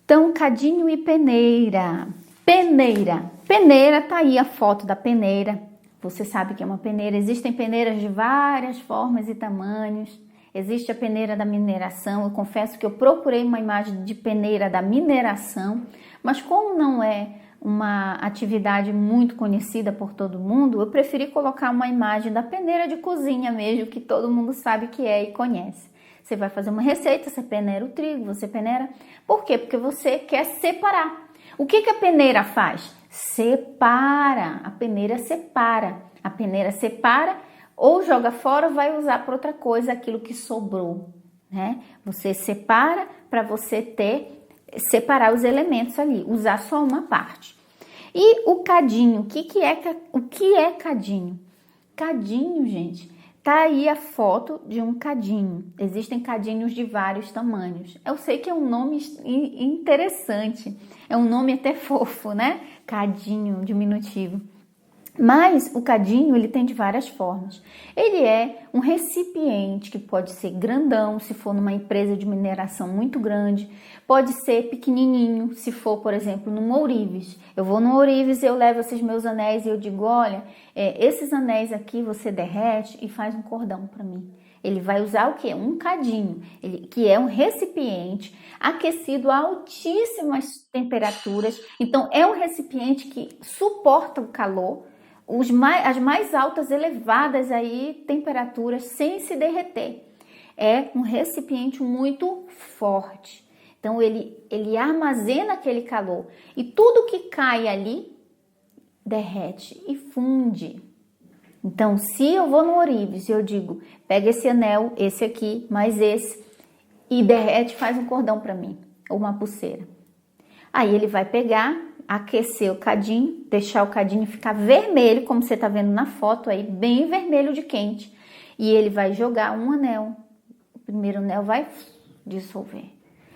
Então, cadinho e peneira. Peneira. Peneira, tá aí a foto da peneira. Você sabe que é uma peneira. Existem peneiras de várias formas e tamanhos. Existe a peneira da mineração. Eu confesso que eu procurei uma imagem de peneira da mineração, mas como não é uma atividade muito conhecida por todo mundo, eu preferi colocar uma imagem da peneira de cozinha mesmo, que todo mundo sabe que é e conhece. Você vai fazer uma receita, você peneira o trigo, você peneira... Por quê? Porque você quer separar. O que a peneira faz? Separa. A peneira separa. A peneira separa ou joga fora ou vai usar para outra coisa aquilo que sobrou, né? Você separa para você separar os elementos ali, usar só uma parte. E o cadinho, o que é cadinho? Cadinho, gente, tá aí a foto de um cadinho. Existem cadinhos de vários tamanhos. Eu sei que é um nome interessante, é um nome até fofo, né? Cadinho, diminutivo. Mas o cadinho, ele tem de várias formas. Ele é um recipiente que pode ser grandão, se for numa empresa de mineração muito grande. Pode ser pequenininho, se for, por exemplo, num ourives. Eu vou no ourives e eu levo esses meus anéis e eu digo, olha, esses anéis aqui você derrete e faz um cordão para mim. Ele vai usar o quê? Um cadinho, que é um recipiente aquecido a altíssimas temperaturas. Então, é um recipiente que suporta o calor, as mais altas, elevadas aí, temperaturas, sem se derreter. É um recipiente muito forte. Então, ele armazena aquele calor. E tudo que cai ali, derrete e funde. Então, se eu vou no ourives e eu digo, pega esse anel, esse aqui, mais esse, e derrete, faz um cordão para mim, ou uma pulseira. Aí ele vai pegar, aquecer o cadinho, deixar o cadinho ficar vermelho, como você tá vendo na foto aí, bem vermelho de quente. E ele vai jogar um anel. O primeiro anel vai dissolver.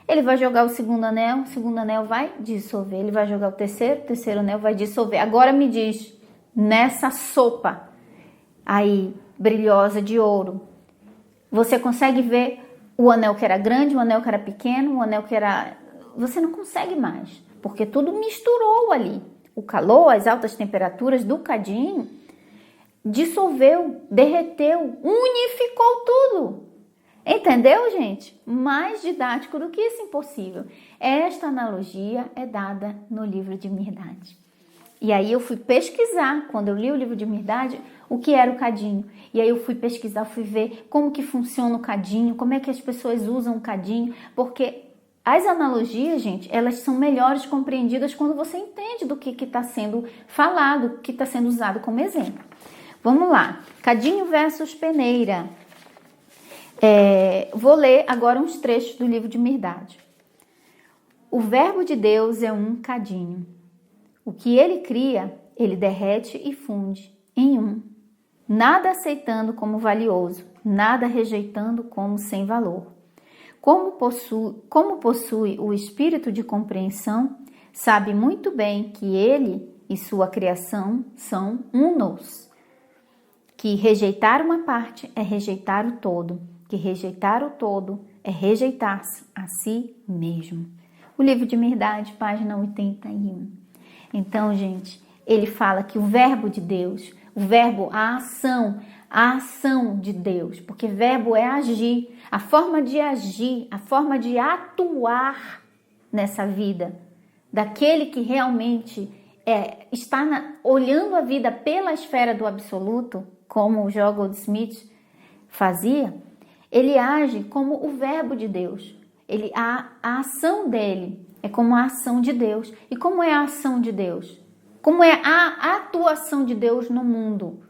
Ele vai jogar o segundo anel vai dissolver. Ele vai jogar o terceiro anel vai dissolver. Agora me diz, nessa sopa aí, brilhosa de ouro, você consegue ver o anel que era grande, o anel que era pequeno, o anel que era... Você não consegue mais, porque tudo misturou ali. O calor, as altas temperaturas do cadinho dissolveu, derreteu, unificou tudo. Entendeu, gente? Mais didático do que isso, impossível. Esta analogia é dada no livro de Mirdade. E aí eu fui pesquisar, quando eu li o livro de Mirdade, o que era o cadinho. E aí eu fui pesquisar, fui ver como que funciona o cadinho, como é que as pessoas usam o cadinho, porque as analogias, gente, elas são melhores compreendidas quando você entende do que está sendo falado, que está sendo usado como exemplo. Vamos lá. Cadinho versus peneira. Vou ler agora uns trechos do livro de Mirdade. O verbo de Deus é um cadinho. O que ele cria, ele derrete e funde em um, nada aceitando como valioso, nada rejeitando como sem valor. Como possui o espírito de compreensão, sabe muito bem que ele e sua criação são unos, que rejeitar uma parte é rejeitar o todo, que rejeitar o todo é rejeitar-se a si mesmo. O livro de Mirdade, página 81. Então, gente, ele fala que o verbo de Deus, o verbo, a ação de Deus, porque verbo é agir, a forma de agir, a forma de atuar nessa vida, daquele que realmente está olhando a vida pela esfera do absoluto, como o John Goldsmith fazia, ele age como o verbo de Deus. A ação dele é como a ação de Deus. E como é a ação de Deus? Como é a atuação de Deus no mundo?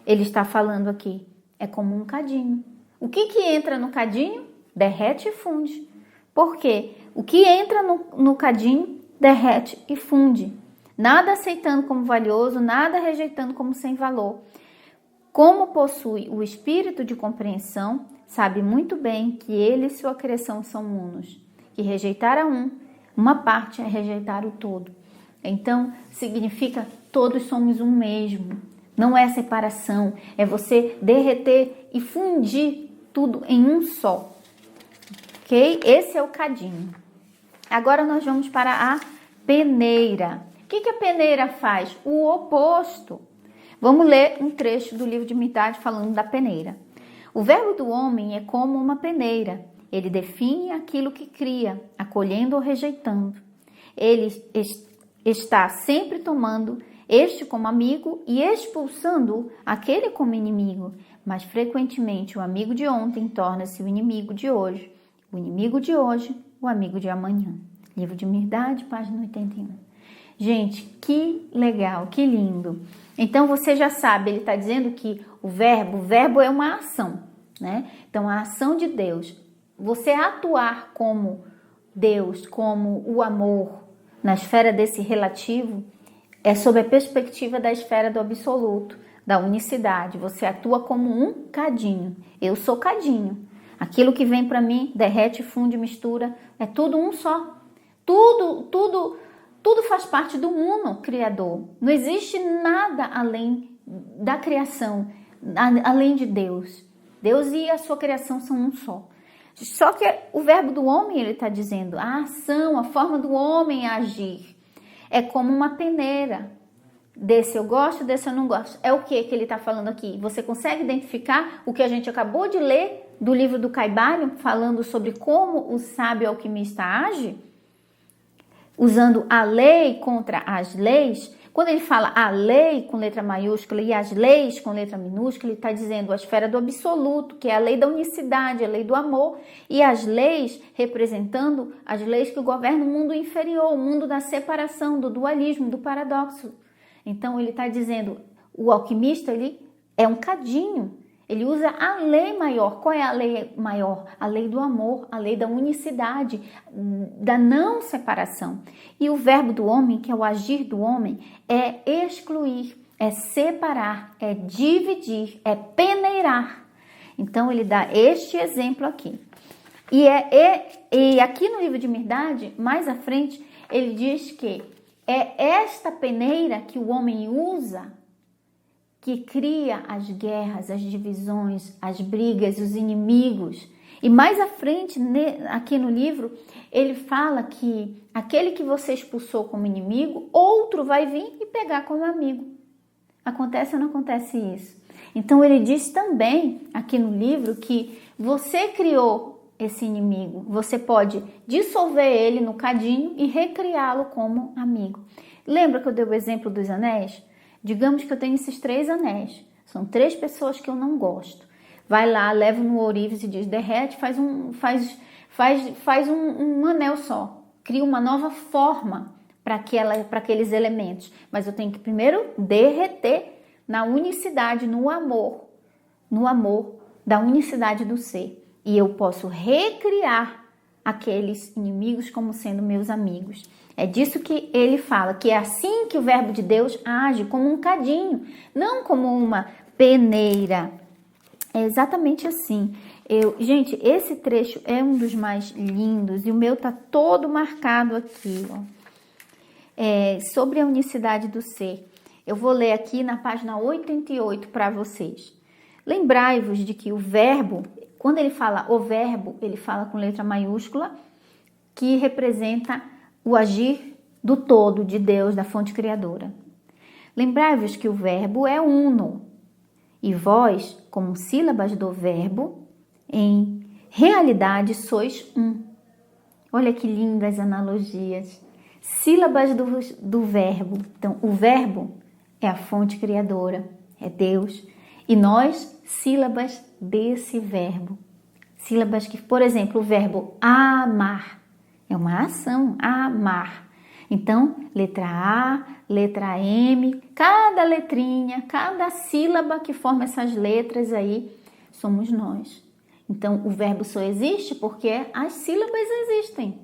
Ele está falando aqui, é como um cadinho. O que entra no cadinho? Derrete e funde. Por quê? O que entra no cadinho, derrete e funde. Nada aceitando como valioso, nada rejeitando como sem valor. Como possui o espírito de compreensão, sabe muito bem que ele e sua criação são unos. Que rejeitar uma parte é rejeitar o todo. Então, significa todos somos um mesmo. Não é separação, é você derreter e fundir tudo em um só. Ok? Esse é o cadinho. Agora nós vamos para a peneira. O que a peneira faz? O oposto. Vamos ler um trecho do livro de Mirdade falando da peneira. O verbo do homem é como uma peneira. Ele define aquilo que cria, acolhendo ou rejeitando. Ele está sempre tomando este como amigo e expulsando aquele como inimigo. Mas frequentemente o amigo de ontem torna-se o inimigo de hoje. O inimigo de hoje, o amigo de amanhã. Livro de Mirdade, página 81. Gente, que legal, que lindo. Então, você já sabe, ele está dizendo que o verbo é uma ação, né? Então, a ação de Deus, você atuar como Deus, como o amor, na esfera desse relativo, é sob a perspectiva da esfera do absoluto, da unicidade. Você atua como um cadinho. Eu sou cadinho. Aquilo que vem para mim, derrete, funde, mistura, é tudo um só. Tudo faz parte do uno criador. Não existe nada além da criação, além de Deus. Deus e a sua criação são um só. Só que o verbo do homem, ele está dizendo, a ação, a forma do homem agir, é como uma peneira. Desse eu gosto, desse eu não gosto. É o que ele está falando aqui? Você consegue identificar o que a gente acabou de ler do livro do Caibalion, falando sobre como o sábio alquimista age? Usando a lei contra as leis. Quando ele fala a lei com letra maiúscula e as leis com letra minúscula, ele está dizendo a esfera do absoluto, que é a lei da unicidade, a lei do amor, e as leis representando as leis que governam o mundo inferior, o mundo da separação, do dualismo, do paradoxo. Então ele está dizendo, o alquimista ele é um cadinho, ele usa a lei maior. Qual é a lei maior? A lei do amor, a lei da unicidade, da não separação. E o verbo do homem, que é o agir do homem, é excluir, é separar, é dividir, é peneirar. Então ele dá este exemplo aqui. E aqui no livro de Mirdade, mais à frente, ele diz que é esta peneira que o homem usa que cria as guerras, as divisões, as brigas, os inimigos. E mais à frente, aqui no livro, ele fala que aquele que você expulsou como inimigo, outro vai vir e pegar como amigo. Acontece ou não acontece isso? Então ele diz também, aqui no livro, que você criou esse inimigo. Você pode dissolver ele no cadinho e recriá-lo como amigo. Lembra que eu dei o exemplo dos anéis? Digamos que eu tenho esses 3 anéis. São 3 pessoas que eu não gosto. Vai lá, leva no ourives e diz, derrete, faz um anel só. Cria uma nova forma para aqueles elementos. Mas eu tenho que primeiro derreter na unicidade, no amor da unicidade do ser. E eu posso recriar aqueles inimigos como sendo meus amigos. É disso que ele fala, que é assim que o verbo de Deus age, como um cadinho, não como uma peneira. É exatamente assim. Gente, esse trecho é um dos mais lindos e o meu tá todo marcado aqui, ó. Sobre a unicidade do ser. Eu vou ler aqui na página 88 para vocês. Lembrai-vos de que o verbo, quando ele fala o verbo, ele fala com letra maiúscula, que representa o agir do todo de Deus, da fonte criadora. Lembrai-vos que o verbo é uno, e vós, como sílabas do verbo, em realidade sois um. Olha que lindas analogias. Sílabas do verbo. Então, o verbo é a fonte criadora, é Deus. E nós, sílabas desse verbo. Sílabas que, por exemplo, o verbo amar é uma ação, amar. Então, letra A, letra M, cada letrinha, cada sílaba que forma essas letras aí, somos nós. Então, o verbo só existe porque as sílabas existem.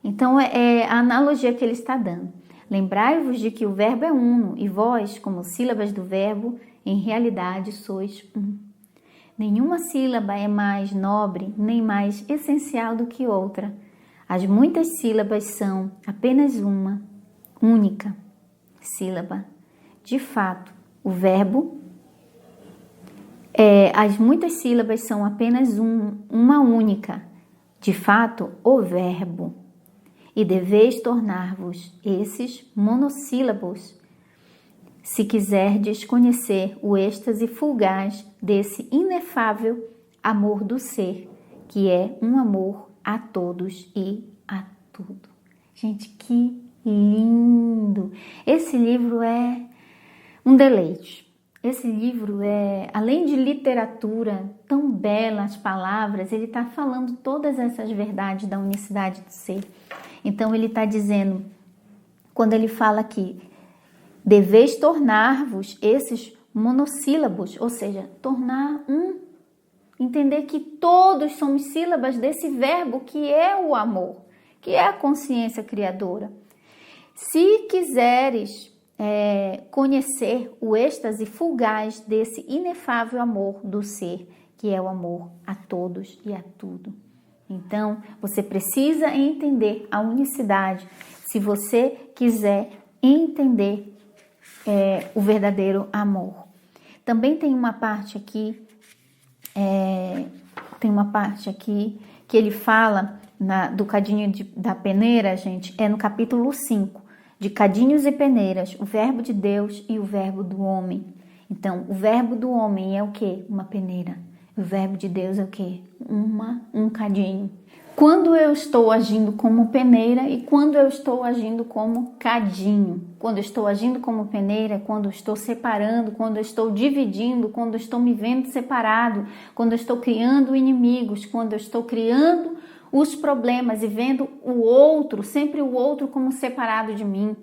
Então, é a analogia que ele está dando. Lembrai-vos de que o verbo é uno, e vós, como sílabas do verbo, em realidade sois um. Nenhuma sílaba é mais nobre, nem mais essencial do que outra. As muitas sílabas são apenas uma, única sílaba. De fato, o verbo, as muitas sílabas são apenas uma única. De fato, o verbo. E deveis tornar-vos esses monossílabos, se quiserdes conhecer o êxtase fugaz desse inefável amor do ser, que é um amor a todos e a tudo. Gente, que lindo! Esse livro é um deleite. Esse livro além de literatura tão bela, as palavras, ele está falando todas essas verdades da unicidade do ser. Então, ele está dizendo, quando ele fala aqui, deveis tornar-vos esses monossílabos, ou seja, tornar um. Entender que todos somos sílabas desse verbo que é o amor, que é a consciência criadora. Se quiseres conhecer o êxtase fugaz desse inefável amor do ser, que é o amor a todos e a tudo. Então, você precisa entender a unicidade se você quiser entender o verdadeiro amor. Também tem uma parte aqui, que ele fala do cadinho da peneira, gente, no capítulo 5, de cadinhos e peneiras, o verbo de Deus e o verbo do homem. Então, o verbo do homem é o quê? Uma peneira. O verbo de Deus é o quê? Um cadinho. Quando eu estou agindo como peneira e quando eu estou agindo como cadinho. Quando eu estou agindo como peneira, quando eu estou separando, quando eu estou dividindo, quando eu estou me vendo separado, quando eu estou criando inimigos, quando eu estou criando os problemas e vendo o outro, sempre o outro como separado de mim.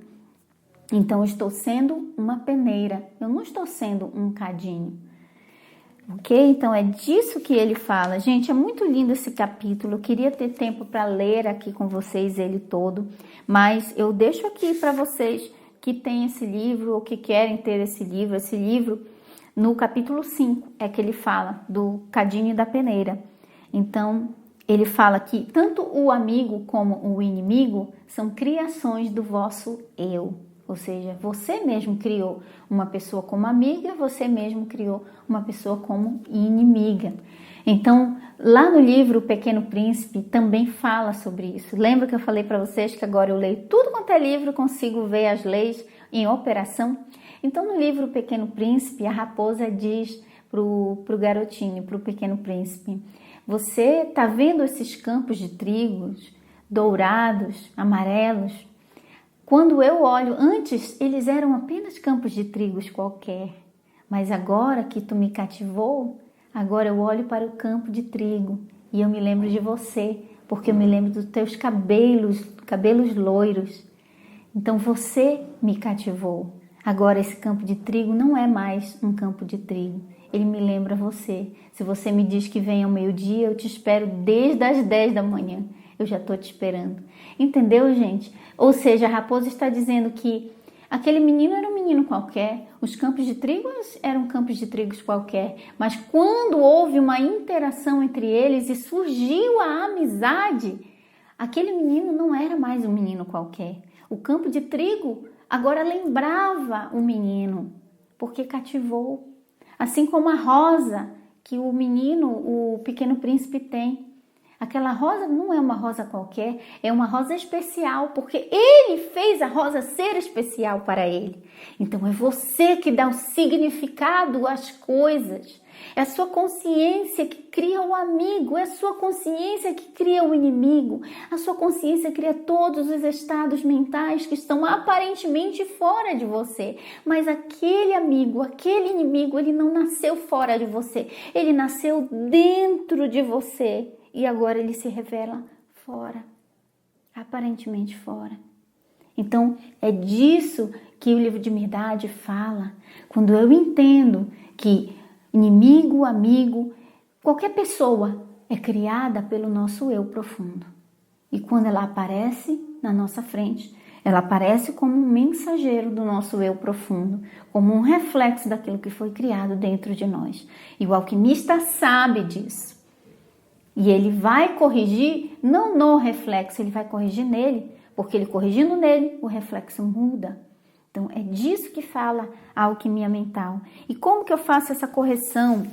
Então, eu estou sendo uma peneira, eu não estou sendo um cadinho. Ok? Então, é disso que ele fala. Gente, é muito lindo esse capítulo. Eu queria ter tempo para ler aqui com vocês ele todo, mas eu deixo aqui para vocês que têm esse livro ou que querem ter esse livro. Esse livro, no capítulo 5, é que ele fala do cadinho e da peneira. Então, ele fala que tanto o amigo como o inimigo são criações do vosso eu. Ou seja, você mesmo criou uma pessoa como amiga, você mesmo criou uma pessoa como inimiga. Então, lá no livro O Pequeno Príncipe também fala sobre isso. Lembra que eu falei para vocês que agora eu leio tudo quanto é livro, consigo ver as leis em operação? Então, no livro O Pequeno Príncipe, a raposa diz pro garotinho, pro Pequeno Príncipe: você está vendo esses campos de trigos dourados, amarelos? Quando eu olho, antes eles eram apenas campos de trigos qualquer, mas agora que tu me cativou, agora eu olho para o campo de trigo e eu me lembro de você, porque eu me lembro dos teus cabelos loiros. Então você me cativou. Agora esse campo de trigo não é mais um campo de trigo, ele me lembra você. Se você me diz que vem ao meio-dia, eu te espero desde as 10 da manhã. Eu já estou te esperando. Entendeu, gente? Ou seja, a raposa está dizendo que aquele menino era um menino qualquer, os campos de trigo eram campos de trigos qualquer, mas quando houve uma interação entre eles e surgiu a amizade, aquele menino não era mais um menino qualquer. O campo de trigo agora lembrava o menino, porque cativou. Assim como a rosa que o menino, o Pequeno Príncipe tem. Aquela rosa não é uma rosa qualquer, é uma rosa especial, porque ele fez a rosa ser especial para ele. Então é você que dá o significado às coisas. É a sua consciência que cria o amigo, é a sua consciência que cria o inimigo. A sua consciência cria todos os estados mentais que estão aparentemente fora de você. Mas aquele amigo, aquele inimigo, ele não nasceu fora de você, ele nasceu dentro de você. E agora ele se revela fora, aparentemente fora. Então, é disso que o livro de Mirdade fala. Quando eu entendo que inimigo, amigo, qualquer pessoa é criada pelo nosso eu profundo. E quando ela aparece na nossa frente, ela aparece como um mensageiro do nosso eu profundo, como um reflexo daquilo que foi criado dentro de nós. E o alquimista sabe disso. E ele vai corrigir, não no reflexo, ele vai corrigir nele, porque ele corrigindo nele, o reflexo muda. Então, é disso que fala a alquimia mental. E como que eu faço essa correção?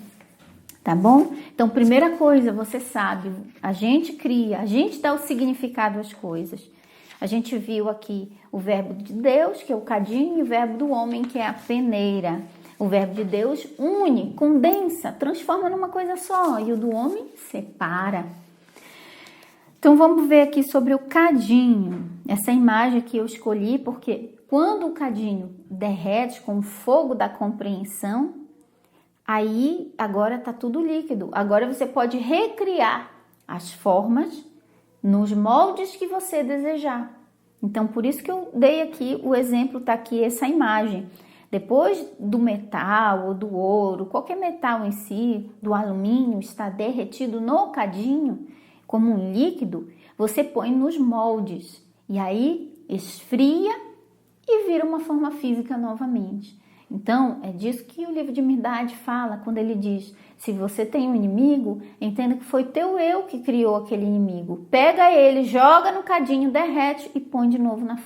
Tá bom? Então, primeira coisa, você sabe, a gente cria, a gente dá o significado às coisas. A gente viu aqui o verbo de Deus, que é o cadinho, e o verbo do homem, que é a peneira. O verbo de Deus une, condensa, transforma numa coisa só. E o do homem separa. Então, vamos ver aqui sobre o cadinho. Essa imagem que eu escolhi, porque quando o cadinho derrete com o fogo da compreensão, aí agora está tudo líquido. Agora você pode recriar as formas nos moldes que você desejar. Então, por isso que eu dei aqui o exemplo, está aqui essa imagem. Depois do metal ou do ouro, qualquer metal em si, do alumínio, está derretido no cadinho, como um líquido, você põe nos moldes. E aí esfria e vira uma forma física novamente. Então, é disso que o livro de Mirdade fala, quando ele diz, se você tem um inimigo, entenda que foi teu eu que criou aquele inimigo. Pega ele, joga no cadinho, derrete e põe de novo na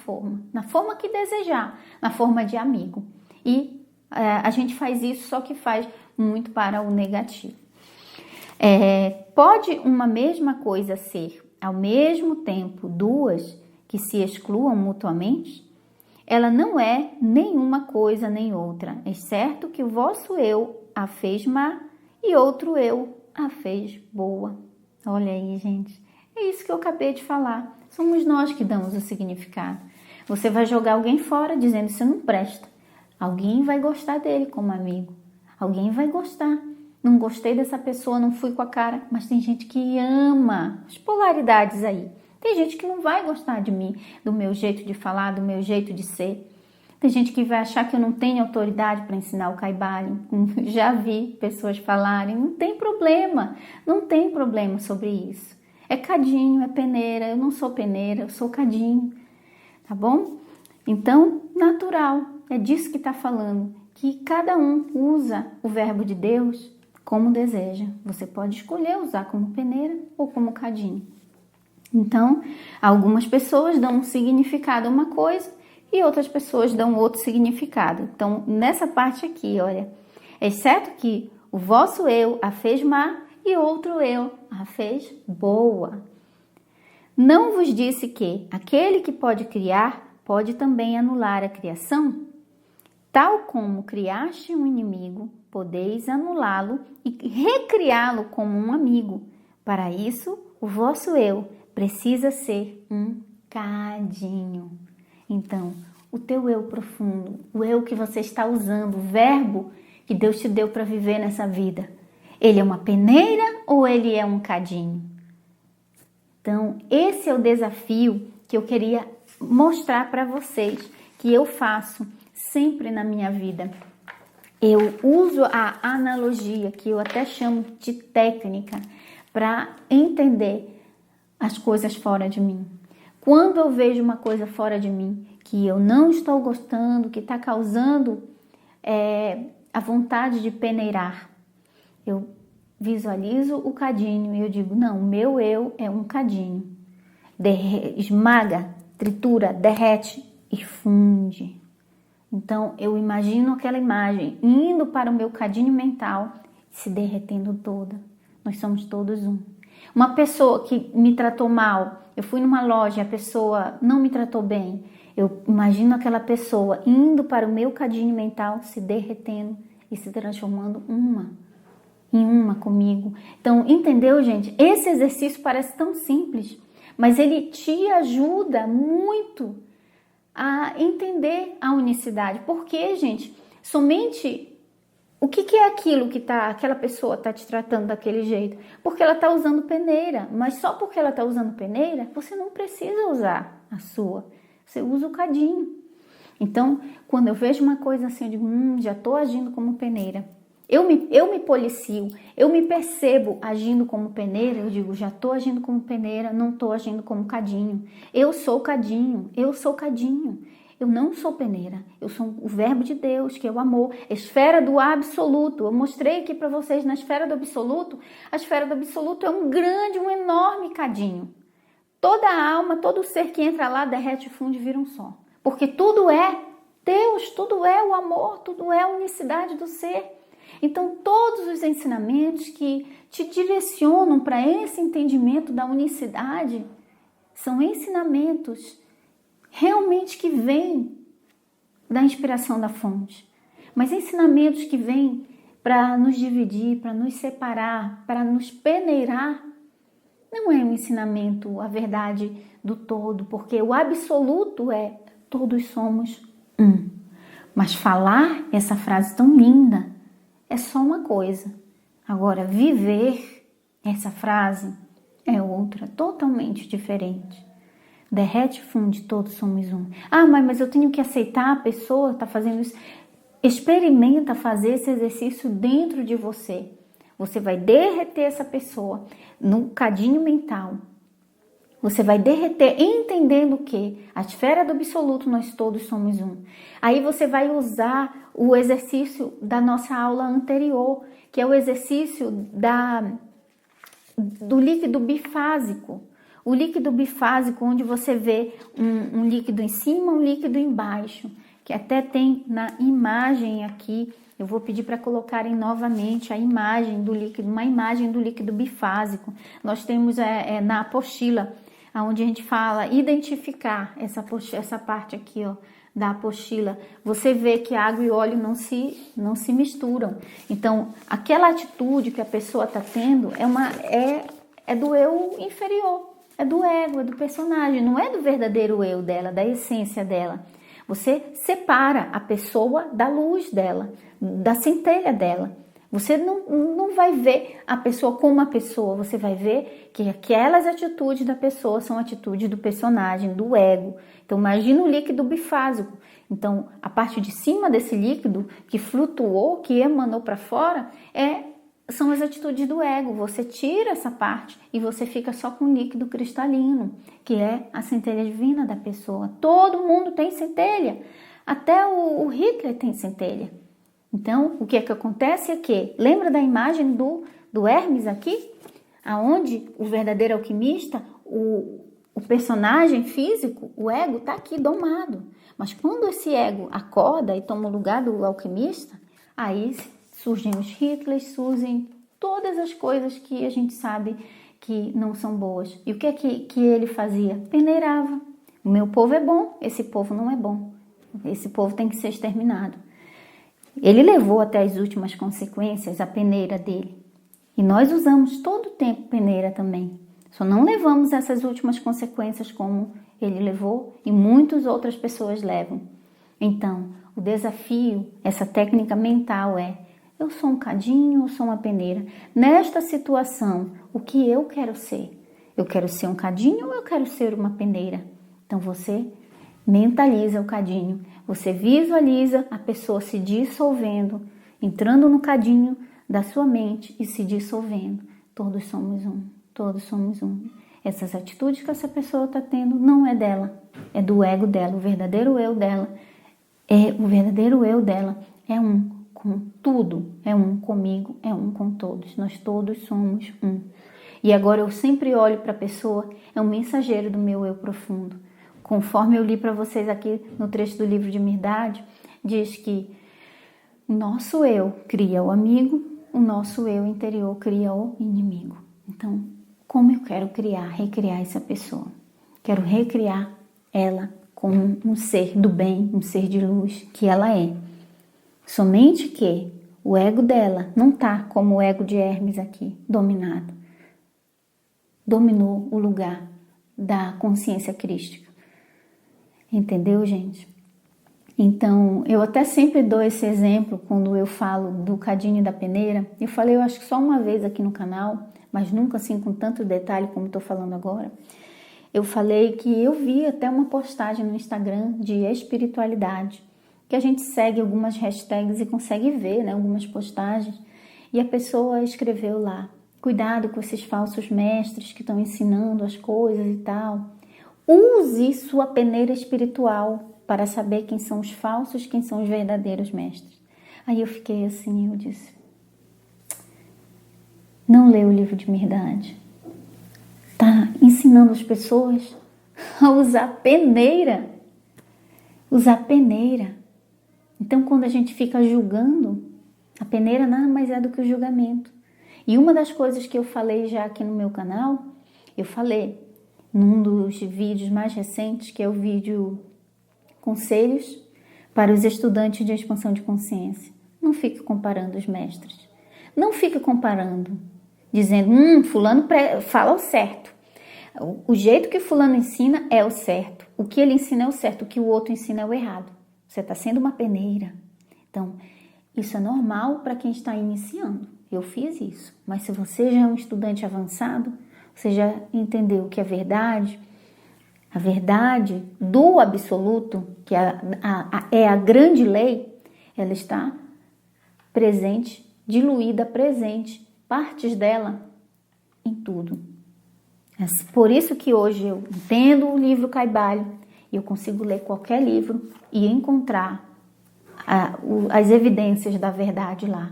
forma que desejar, na forma de amigo. E a gente faz isso, só que faz muito para o negativo. Pode uma mesma coisa ser, ao mesmo tempo, duas que se excluam mutuamente? Ela não é nenhuma coisa nem outra, exceto que o vosso eu a fez má e outro eu a fez boa. Olha aí, gente. É isso que eu acabei de falar. Somos nós que damos o significado. Você vai jogar alguém fora dizendo isso não presta. Alguém vai gostar dele como amigo. Alguém vai gostar. Não gostei dessa pessoa, não fui com a cara. Mas tem gente que ama as polaridades aí. Tem gente que não vai gostar de mim, do meu jeito de falar, do meu jeito de ser. Tem gente que vai achar que eu não tenho autoridade para ensinar o Kybalion. Já vi pessoas falarem, não tem problema sobre isso. É cadinho, é peneira, eu não sou peneira, eu sou cadinho, tá bom? Então, natural, é disso que está falando, que cada um usa o verbo de Deus como deseja. Você pode escolher usar como peneira ou como cadinho. Então, algumas pessoas dão um significado a uma coisa e outras pessoas dão outro significado. Então, nessa parte aqui, olha, exceto que o vosso eu a fez má e outro eu a fez boa. Não vos disse que aquele que pode criar pode também anular a criação? Tal como criaste um inimigo, podeis anulá-lo e recriá-lo como um amigo. Para isso, o vosso eu precisa ser um cadinho. Então, o teu eu profundo, o eu que você está usando, o verbo que Deus te deu para viver nessa vida, ele é uma peneira ou ele é um cadinho? Então, esse é o desafio que eu queria mostrar para vocês, que eu faço sempre na minha vida. Eu uso a analogia, que eu até chamo de técnica, para entender as coisas fora de mim. Quando eu vejo uma coisa fora de mim que eu não estou gostando, que está causando a vontade de peneirar. Eu visualizo o cadinho e eu digo, não, o meu eu é um cadinho. Esmaga, tritura, derrete e funde. Então, eu imagino aquela imagem indo para o meu cadinho mental, se derretendo toda. Nós somos todos um. Uma pessoa que me tratou mal, eu fui numa loja e a pessoa não me tratou bem, eu imagino aquela pessoa indo para o meu cadinho mental, se derretendo e se transformando em uma comigo. Então, entendeu, gente? Esse exercício parece tão simples, mas ele te ajuda muito a entender a unicidade. Porque, gente, somente o que é aquilo que aquela pessoa está te tratando daquele jeito? Porque ela está usando peneira, mas só porque ela está usando peneira, você não precisa usar a sua. Você usa o cadinho. Então, quando eu vejo uma coisa assim, eu digo, já estou agindo como peneira. Eu me policio, eu me percebo agindo como peneira, eu digo, já estou agindo como peneira, não estou agindo como cadinho. Eu sou cadinho, eu sou cadinho. Eu não sou peneira, eu sou o verbo de Deus, que é o amor, esfera do absoluto. Eu mostrei aqui para vocês na esfera do absoluto, a esfera do absoluto é um grande, um enorme cadinho. Toda a alma, todo ser que entra lá derrete, funde e vira um só. Porque tudo é Deus, tudo é o amor, tudo é a unicidade do ser. Então, todos os ensinamentos que te direcionam para esse entendimento da unicidade são ensinamentos realmente que vêm da inspiração da fonte, mas ensinamentos que vêm para nos dividir, para nos separar, para nos peneirar, não é um ensinamento, a verdade do todo, porque o absoluto é todos somos um. Mas falar essa frase tão linda é só uma coisa. Agora, viver essa frase é outra, totalmente diferente. Derrete, funde, todos somos um. Mas eu tenho que aceitar a pessoa está fazendo isso. Experimenta fazer esse exercício dentro de você. Você vai derreter essa pessoa no cadinho mental. Você vai derreter entendendo que a esfera do absoluto nós todos somos um. Aí você vai usar o exercício da nossa aula anterior, que é o exercício do líquido bifásico. O líquido bifásico, onde você vê um líquido em cima, um líquido embaixo, que até tem na imagem aqui. Eu vou pedir para colocarem novamente a imagem do líquido, uma imagem do líquido bifásico. Nós temos na apostila, onde a gente fala identificar essa parte aqui, ó, da apostila. Você vê que água e óleo não se misturam. Então, aquela atitude que a pessoa está tendo é do eu inferior, é do ego, é do personagem, não é do verdadeiro eu dela, da essência dela. Você separa a pessoa da luz dela, da centelha dela. Você não vai ver a pessoa como uma pessoa, você vai ver que aquelas atitudes da pessoa são atitudes do personagem, do ego. Então, imagina o líquido bifásico. Então, a parte de cima desse líquido que flutuou, que emanou para fora, são as atitudes do ego. Você tira essa parte e você fica só com o líquido cristalino, que é a centelha divina da pessoa. Todo mundo tem centelha. Até o Hitler tem centelha. Então, o que é que acontece é que, lembra da imagem do Hermes aqui? Aonde o verdadeiro alquimista, o personagem físico, o ego, está aqui domado. Mas quando esse ego acorda e toma o lugar do alquimista, aí surgem os Hitlers, surgem todas as coisas que a gente sabe que não são boas. E o que é que ele fazia? Peneirava. O meu povo é bom, esse povo não é bom. Esse povo tem que ser exterminado. Ele levou até as últimas consequências a peneira dele. E nós usamos todo o tempo peneira também. Só não levamos essas últimas consequências como ele levou e muitas outras pessoas levam. Então, o desafio, essa técnica mental eu sou um cadinho ou sou uma peneira? Nesta situação, o que eu quero ser? Eu quero ser um cadinho ou eu quero ser uma peneira? Então, você mentaliza o cadinho. Você visualiza a pessoa se dissolvendo, entrando no cadinho da sua mente e se dissolvendo. Todos somos um, todos somos um. Essas atitudes que essa pessoa está tendo não é dela, é do ego dela. O verdadeiro eu dela é um com tudo, é um comigo, é um com todos. Nós todos somos um. E agora eu sempre olho para a pessoa, é um mensageiro do meu eu profundo. Conforme eu li para vocês aqui no trecho do livro de Mirdade, diz que o nosso eu cria o amigo, o nosso eu interior cria o inimigo. Então, como eu quero recriar essa pessoa? Quero recriar ela como um ser do bem, um ser de luz que ela é. Somente que o ego dela não está como o ego de Hermes aqui, dominado. Dominou o lugar da consciência crística. Entendeu, gente? Então, eu até sempre dou esse exemplo quando eu falo do cadinho e da peneira. Eu falei, eu acho que só uma vez aqui no canal, mas nunca assim com tanto detalhe como estou falando agora. Eu falei que eu vi até uma postagem no Instagram de espiritualidade, que a gente segue algumas hashtags e consegue ver, né, algumas postagens, e a pessoa escreveu lá, cuidado com esses falsos mestres que estão ensinando as coisas e tal. Use sua peneira espiritual para saber quem são os falsos, quem são os verdadeiros mestres. Aí eu fiquei assim, eu disse, não lê o livro de Mirdade. Tá ensinando as pessoas a usar peneira. Usar peneira. Então, quando a gente fica julgando, a peneira nada mais é do que o julgamento. E uma das coisas que eu falei já aqui no meu canal, eu falei num dos vídeos mais recentes, que é o vídeo Conselhos para os estudantes de expansão de consciência. Não fique comparando os mestres. Não fique comparando, dizendo, fulano fala o certo. O jeito que fulano ensina é o certo. O que ele ensina é o certo, o que o outro ensina é o errado. Você está sendo uma peneira. Então, isso é normal para quem está iniciando. Eu fiz isso. Mas se você já é um estudante avançado, você já entendeu o que é verdade. A verdade do absoluto, que é a grande lei, ela está presente, diluída, presente, partes dela em tudo. É por isso que hoje eu entendo o livro Caibalho e eu consigo ler qualquer livro e encontrar as evidências da verdade lá.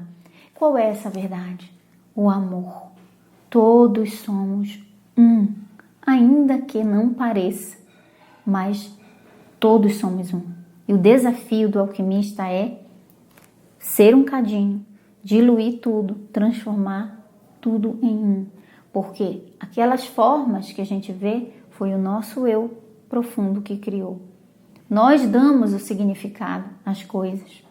Qual é essa verdade? O amor. Todos somos um, ainda que não pareça, mas todos somos um. E o desafio do alquimista é ser um cadinho, diluir tudo, transformar tudo em um. Porque aquelas formas que a gente vê foi o nosso eu profundo que criou. Nós damos o significado às coisas.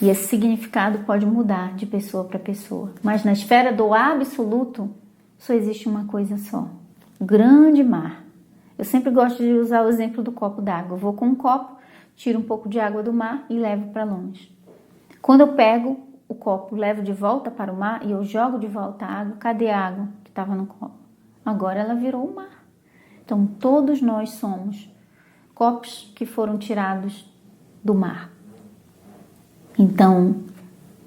E esse significado pode mudar de pessoa para pessoa. Mas na esfera do absoluto, só existe uma coisa só. O grande mar. Eu sempre gosto de usar o exemplo do copo d'água. Eu vou com um copo, tiro um pouco de água do mar e levo para longe. Quando eu pego o copo, levo de volta para o mar e eu jogo de volta a água, cadê a água que estava no copo? Agora ela virou o mar. Então todos nós somos copos que foram tirados do mar. Então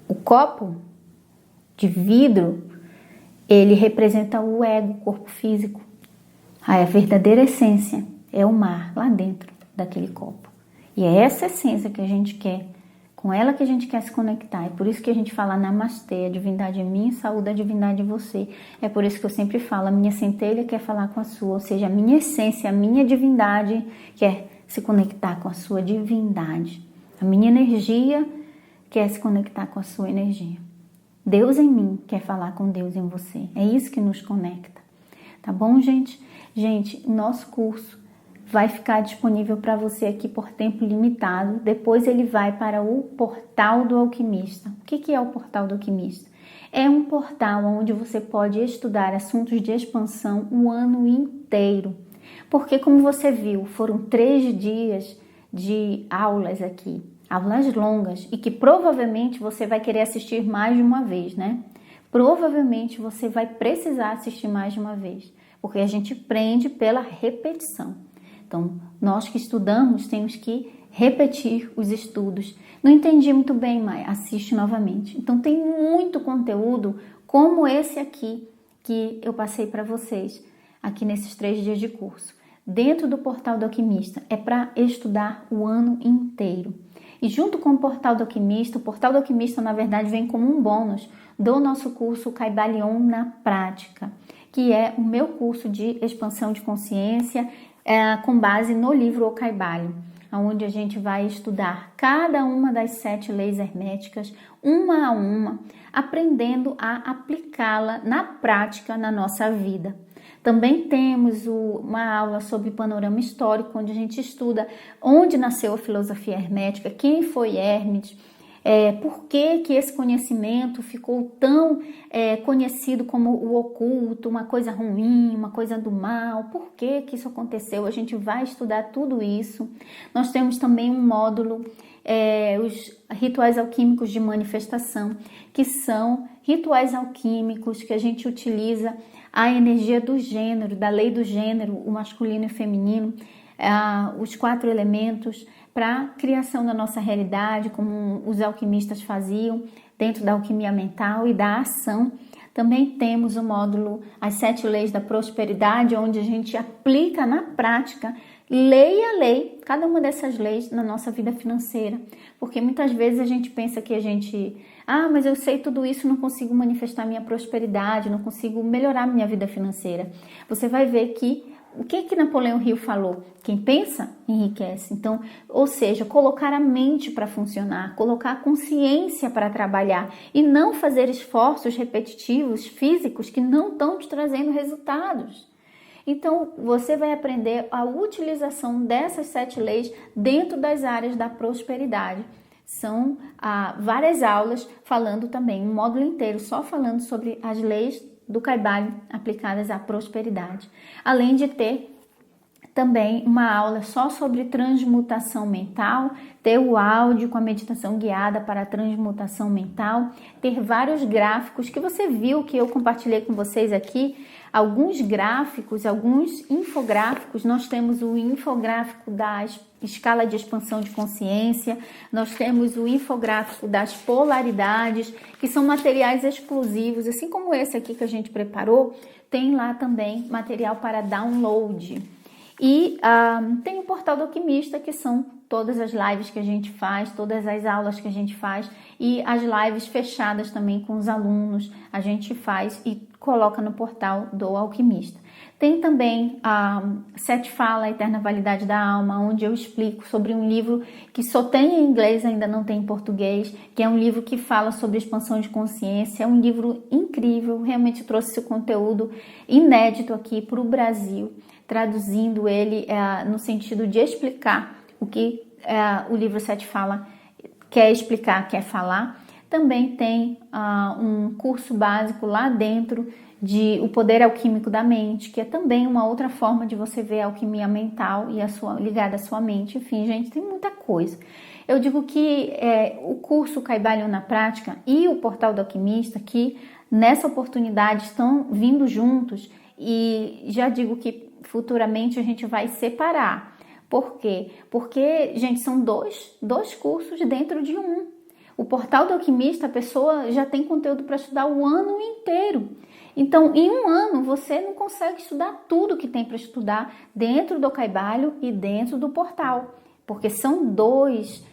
o copo de vidro, ele representa o ego, o corpo físico. A verdadeira essência é o mar lá dentro daquele copo. E é essa essência que a gente quer, com ela que a gente quer se conectar. É por isso que a gente fala namastê, a divindade é minha, saúde, a divindade é você. É por isso que eu sempre falo, a minha centelha quer falar com a sua, ou seja, a minha essência, a minha divindade quer se conectar com a sua divindade. A minha energia quer se conectar com a sua energia. Deus em mim quer falar com Deus em você. É isso que nos conecta. Tá bom, gente? Gente, o nosso curso vai ficar disponível para você aqui por tempo limitado. Depois ele vai para o Portal do Alquimista. O que é o Portal do Alquimista? É um portal onde você pode estudar assuntos de expansão o ano inteiro. Porque, como você viu, foram 3 dias de aulas aqui. Aulas longas e que provavelmente você vai querer assistir mais de uma vez, né? Provavelmente você vai precisar assistir mais de uma vez. Porque a gente aprende pela repetição. Então, nós que estudamos temos que repetir os estudos. Não entendi muito bem, mas assiste novamente. Então, tem muito conteúdo como esse aqui que eu passei para vocês. aqui nesses 3 dias de curso. Dentro do Portal do Alquimista, é para estudar o ano inteiro. E junto com o Portal do Alquimista, na verdade, vem como um bônus do nosso curso Kybalion na Prática, que é o meu curso de expansão de consciência com base no livro O Kybalion, onde a gente vai estudar cada uma das 7 leis herméticas, uma a uma, aprendendo a aplicá-la na prática na nossa vida. Também temos uma aula sobre panorama histórico, onde a gente estuda onde nasceu a filosofia hermética, quem foi Hermes, por que esse conhecimento ficou tão conhecido como o oculto, uma coisa ruim, uma coisa do mal, por que isso aconteceu? A gente vai estudar tudo isso. Nós temos também um módulo, os rituais alquímicos de manifestação, que são rituais alquímicos que a gente utiliza a energia do gênero, da lei do gênero, o masculino e o feminino, os 4 elementos, para a criação da nossa realidade, como os alquimistas faziam dentro da alquimia mental e da ação. Também temos o módulo As 7 Leis da Prosperidade, onde a gente aplica na prática, lei a lei, cada uma dessas leis na nossa vida financeira. Porque muitas vezes a gente pensa que mas eu sei tudo isso, não consigo manifestar minha prosperidade, não consigo melhorar minha vida financeira. Você vai ver que o que Napoleão Hill falou? Quem pensa, enriquece. Então, ou seja, colocar a mente para funcionar, colocar a consciência para trabalhar e não fazer esforços repetitivos, físicos, que não estão te trazendo resultados. Então, você vai aprender a utilização dessas 7 leis dentro das áreas da prosperidade. São várias aulas falando também, um módulo inteiro só falando sobre as leis do Kybalion aplicadas à prosperidade. Além de ter também uma aula só sobre transmutação mental, ter o áudio com a meditação guiada para a transmutação mental, ter vários gráficos que você viu que eu compartilhei com vocês aqui, alguns gráficos, alguns infográficos. Nós temos o infográfico da escala de expansão de consciência, nós temos o infográfico das polaridades, que são materiais exclusivos, assim como esse aqui que a gente preparou, tem lá também material para download. E tem o Portal do Alquimista, que são todas as lives que a gente faz, todas as aulas que a gente faz e as lives fechadas também com os alunos, a gente faz e coloca no Portal do Alquimista. Tem também a 7 Fala, a Eterna Validade da Alma, onde eu explico sobre um livro que só tem em inglês, ainda não tem em português, que é um livro que fala sobre expansão de consciência. É um livro incrível, realmente trouxe esse conteúdo inédito aqui para o Brasil, traduzindo ele no sentido de explicar o que o livro 7 Fala quer explicar, quer falar. Também tem um curso básico lá dentro de O Poder Alquímico da Mente, que é também uma outra forma de você ver a alquimia mental e ligada à sua mente. Enfim, gente, tem muita coisa. Eu digo que o curso Kybalion na Prática e o Portal do Alquimista, que nessa oportunidade estão vindo juntos, e já digo que futuramente a gente vai separar. Por quê? Porque, gente, são dois cursos dentro de um. O Portal do Alquimista, a pessoa já tem conteúdo para estudar o ano inteiro. Então, em um ano, você não consegue estudar tudo que tem para estudar dentro do Kybalion e dentro do Portal. Porque são dois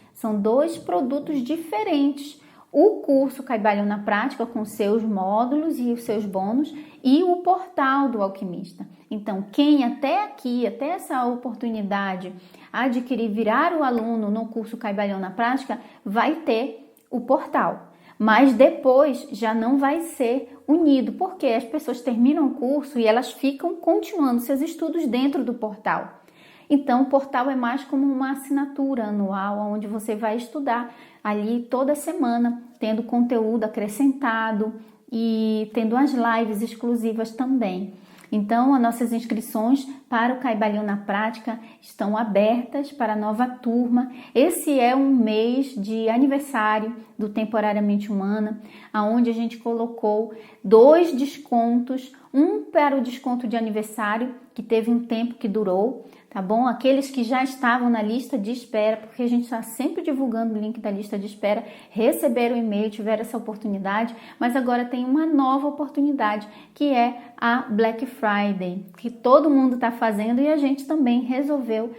produtos diferentes. O curso Kybalion na Prática, com seus módulos e os seus bônus, e o Portal do Alquimista. Então, quem até aqui, até essa oportunidade, adquirir, virar o aluno no curso Kybalion na Prática, vai ter o Portal. Mas depois já não vai ser unido, porque as pessoas terminam o curso e elas ficam continuando seus estudos dentro do Portal. Então, o Portal é mais como uma assinatura anual, onde você vai estudar ali toda semana, tendo conteúdo acrescentado e tendo as lives exclusivas também. Então, as nossas inscrições para o Kybalion na Prática estão abertas para a nova turma. Esse é um mês de aniversário do Temporariamente Humana, onde a gente colocou 2 descontos, um para o desconto de aniversário, que teve um tempo que durou, tá bom? Aqueles que já estavam na lista de espera, porque a gente está sempre divulgando o link da lista de espera, receberam o e-mail, tiveram essa oportunidade, mas agora tem uma nova oportunidade, que é a Black Friday, que todo mundo está fazendo e a gente também resolveu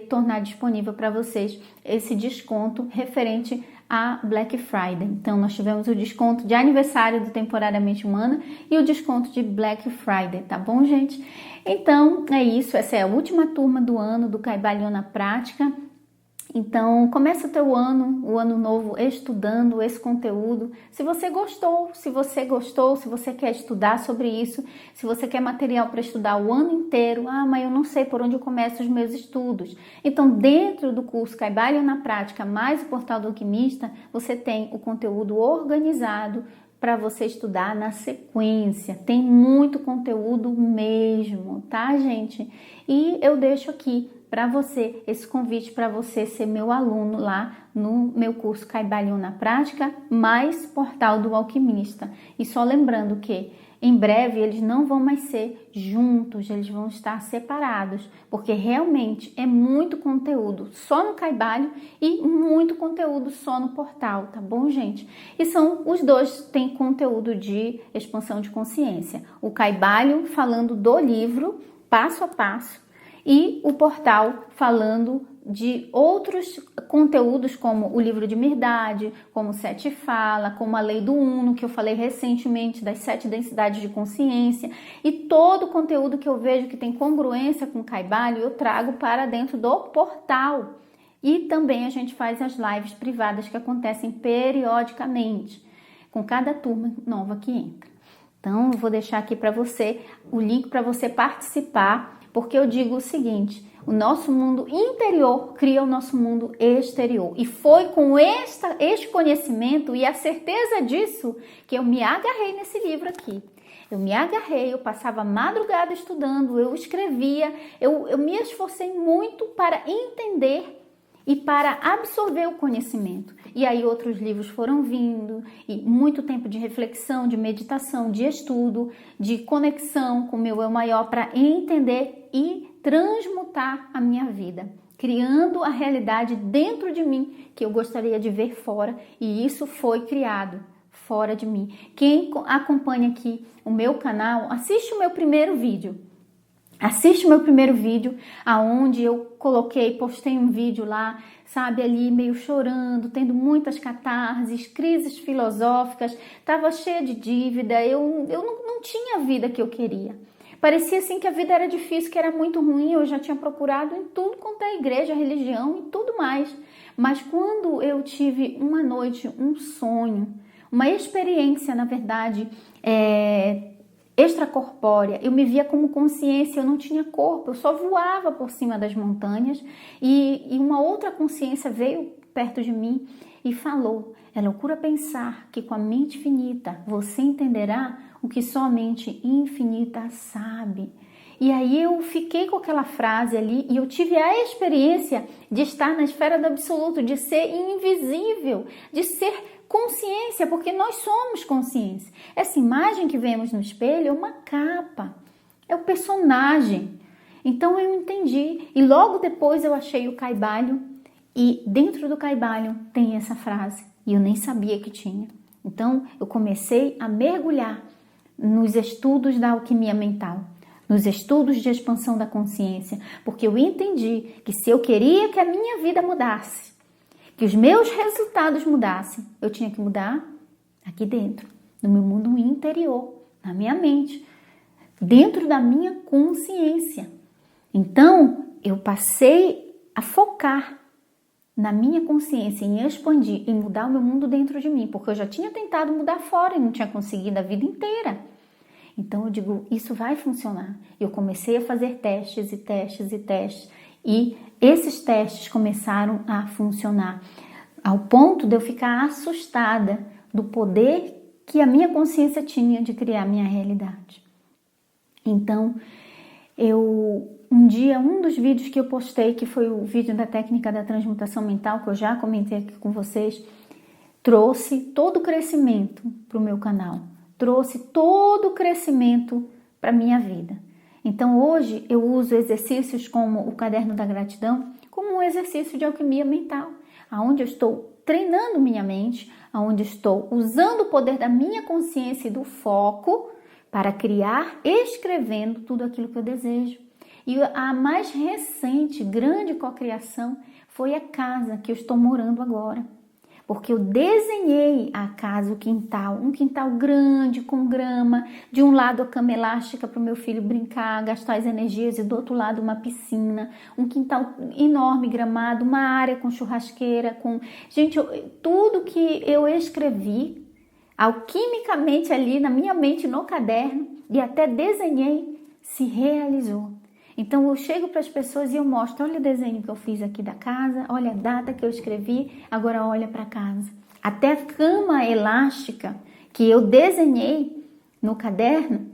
tornar disponível para vocês esse desconto referente a Black Friday. Então, nós tivemos o desconto de aniversário do Temporariamente Humana e o desconto de Black Friday, tá bom, gente? Então, é isso. Essa é a última turma do ano do Caibalho na Prática. Então, começa o teu ano, o ano novo, estudando esse conteúdo. Se você gostou, se você quer estudar sobre isso, se você quer material para estudar o ano inteiro, mas eu não sei por onde eu começo os meus estudos. Então, dentro do curso Caibalho na Prática, mais o Portal do Alquimista, você tem o conteúdo organizado para você estudar na sequência. Tem muito conteúdo mesmo, tá, gente? E eu deixo aqui para você esse convite para você ser meu aluno lá no meu curso Caibalho na Prática, mais Portal do Alquimista. E só lembrando que em breve eles não vão mais ser juntos, eles vão estar separados, porque realmente é muito conteúdo só no Caibalho e muito conteúdo só no Portal, tá bom, gente? E os dois têm conteúdo de expansão de consciência. O Caibalho falando do livro, passo a passo, e o Portal falando de outros conteúdos como o livro de Mirdade, como Sete Fala, como a Lei do Uno, que eu falei recentemente, das 7 densidades de consciência, e todo o conteúdo que eu vejo que tem congruência com o Caibalho, eu trago para dentro do Portal. E também a gente faz as lives privadas que acontecem periodicamente, com cada turma nova que entra. Então, eu vou deixar aqui para você o link para você participar, porque eu digo o seguinte: o nosso mundo interior cria o nosso mundo exterior. E foi com este conhecimento e a certeza disso que eu me agarrei nesse livro aqui. Eu me agarrei, eu passava madrugada estudando, eu escrevia, eu me esforcei muito para entender e para absorver o conhecimento. E aí outros livros foram vindo, e muito tempo de reflexão, de meditação, de estudo, de conexão com o meu eu maior para entender e transmutar a minha vida, criando a realidade dentro de mim que eu gostaria de ver fora, e isso foi criado fora de mim. Quem acompanha aqui o meu canal, assiste o meu primeiro vídeo. Assiste o meu primeiro vídeo, aonde eu postei um vídeo lá, sabe, ali meio chorando, tendo muitas catarses, crises filosóficas, estava cheia de dívida, eu não tinha a vida que eu queria. Parecia assim que a vida era difícil, que era muito ruim, eu já tinha procurado em tudo quanto é igreja, religião e tudo mais. Mas quando eu tive uma noite, um sonho, uma experiência, na verdade, extracorpórea, eu me via como consciência, eu não tinha corpo, eu só voava por cima das montanhas, e uma outra consciência veio perto de mim e falou: é loucura pensar que com a mente finita você entenderá o que só a mente infinita sabe. E aí eu fiquei com aquela frase ali e eu tive a experiência de estar na esfera do absoluto, de ser invisível, de ser consciência, porque nós somos consciência. Essa imagem que vemos no espelho é uma capa, é o personagem. Então eu entendi, e logo depois eu achei o Caibalho, e dentro do Caibalho tem essa frase, e eu nem sabia que tinha. Então eu comecei a mergulhar nos estudos da alquimia mental, nos estudos de expansão da consciência, porque eu entendi que se eu queria que a minha vida mudasse, que os meus resultados mudassem, eu tinha que mudar aqui dentro, no meu mundo interior, na minha mente, dentro da minha consciência. Então, eu passei a focar na minha consciência, em expandir, em mudar o meu mundo dentro de mim, porque eu já tinha tentado mudar fora e não tinha conseguido a vida inteira. Então, eu digo, isso vai funcionar. Eu comecei a fazer testes e testes e testes, e esses testes começaram a funcionar, ao ponto de eu ficar assustada do poder que a minha consciência tinha de criar minha realidade. Então, um dos vídeos que eu postei, que foi o vídeo da técnica da transmutação mental, que eu já comentei aqui com vocês, trouxe todo o crescimento para o meu canal. trouxe todo o crescimento para minha vida. Então hoje eu uso exercícios como o Caderno da Gratidão como um exercício de alquimia mental, aonde eu estou treinando minha mente, aonde estou usando o poder da minha consciência e do foco para criar, escrevendo tudo aquilo que eu desejo. E a mais recente grande cocriação foi a casa que eu estou morando agora. Porque eu desenhei a casa, o quintal, um quintal grande, com grama, de um lado a cama elástica para o meu filho brincar, gastar as energias, e do outro lado uma piscina, um quintal enorme, gramado, uma área com churrasqueira, com... Gente, tudo que eu escrevi, alquimicamente ali na minha mente, no caderno, e até desenhei, se realizou. Então eu chego para as pessoas e eu mostro, olha o desenho que eu fiz aqui da casa, olha a data que eu escrevi, agora olha para casa. Até a cama elástica que eu desenhei no caderno,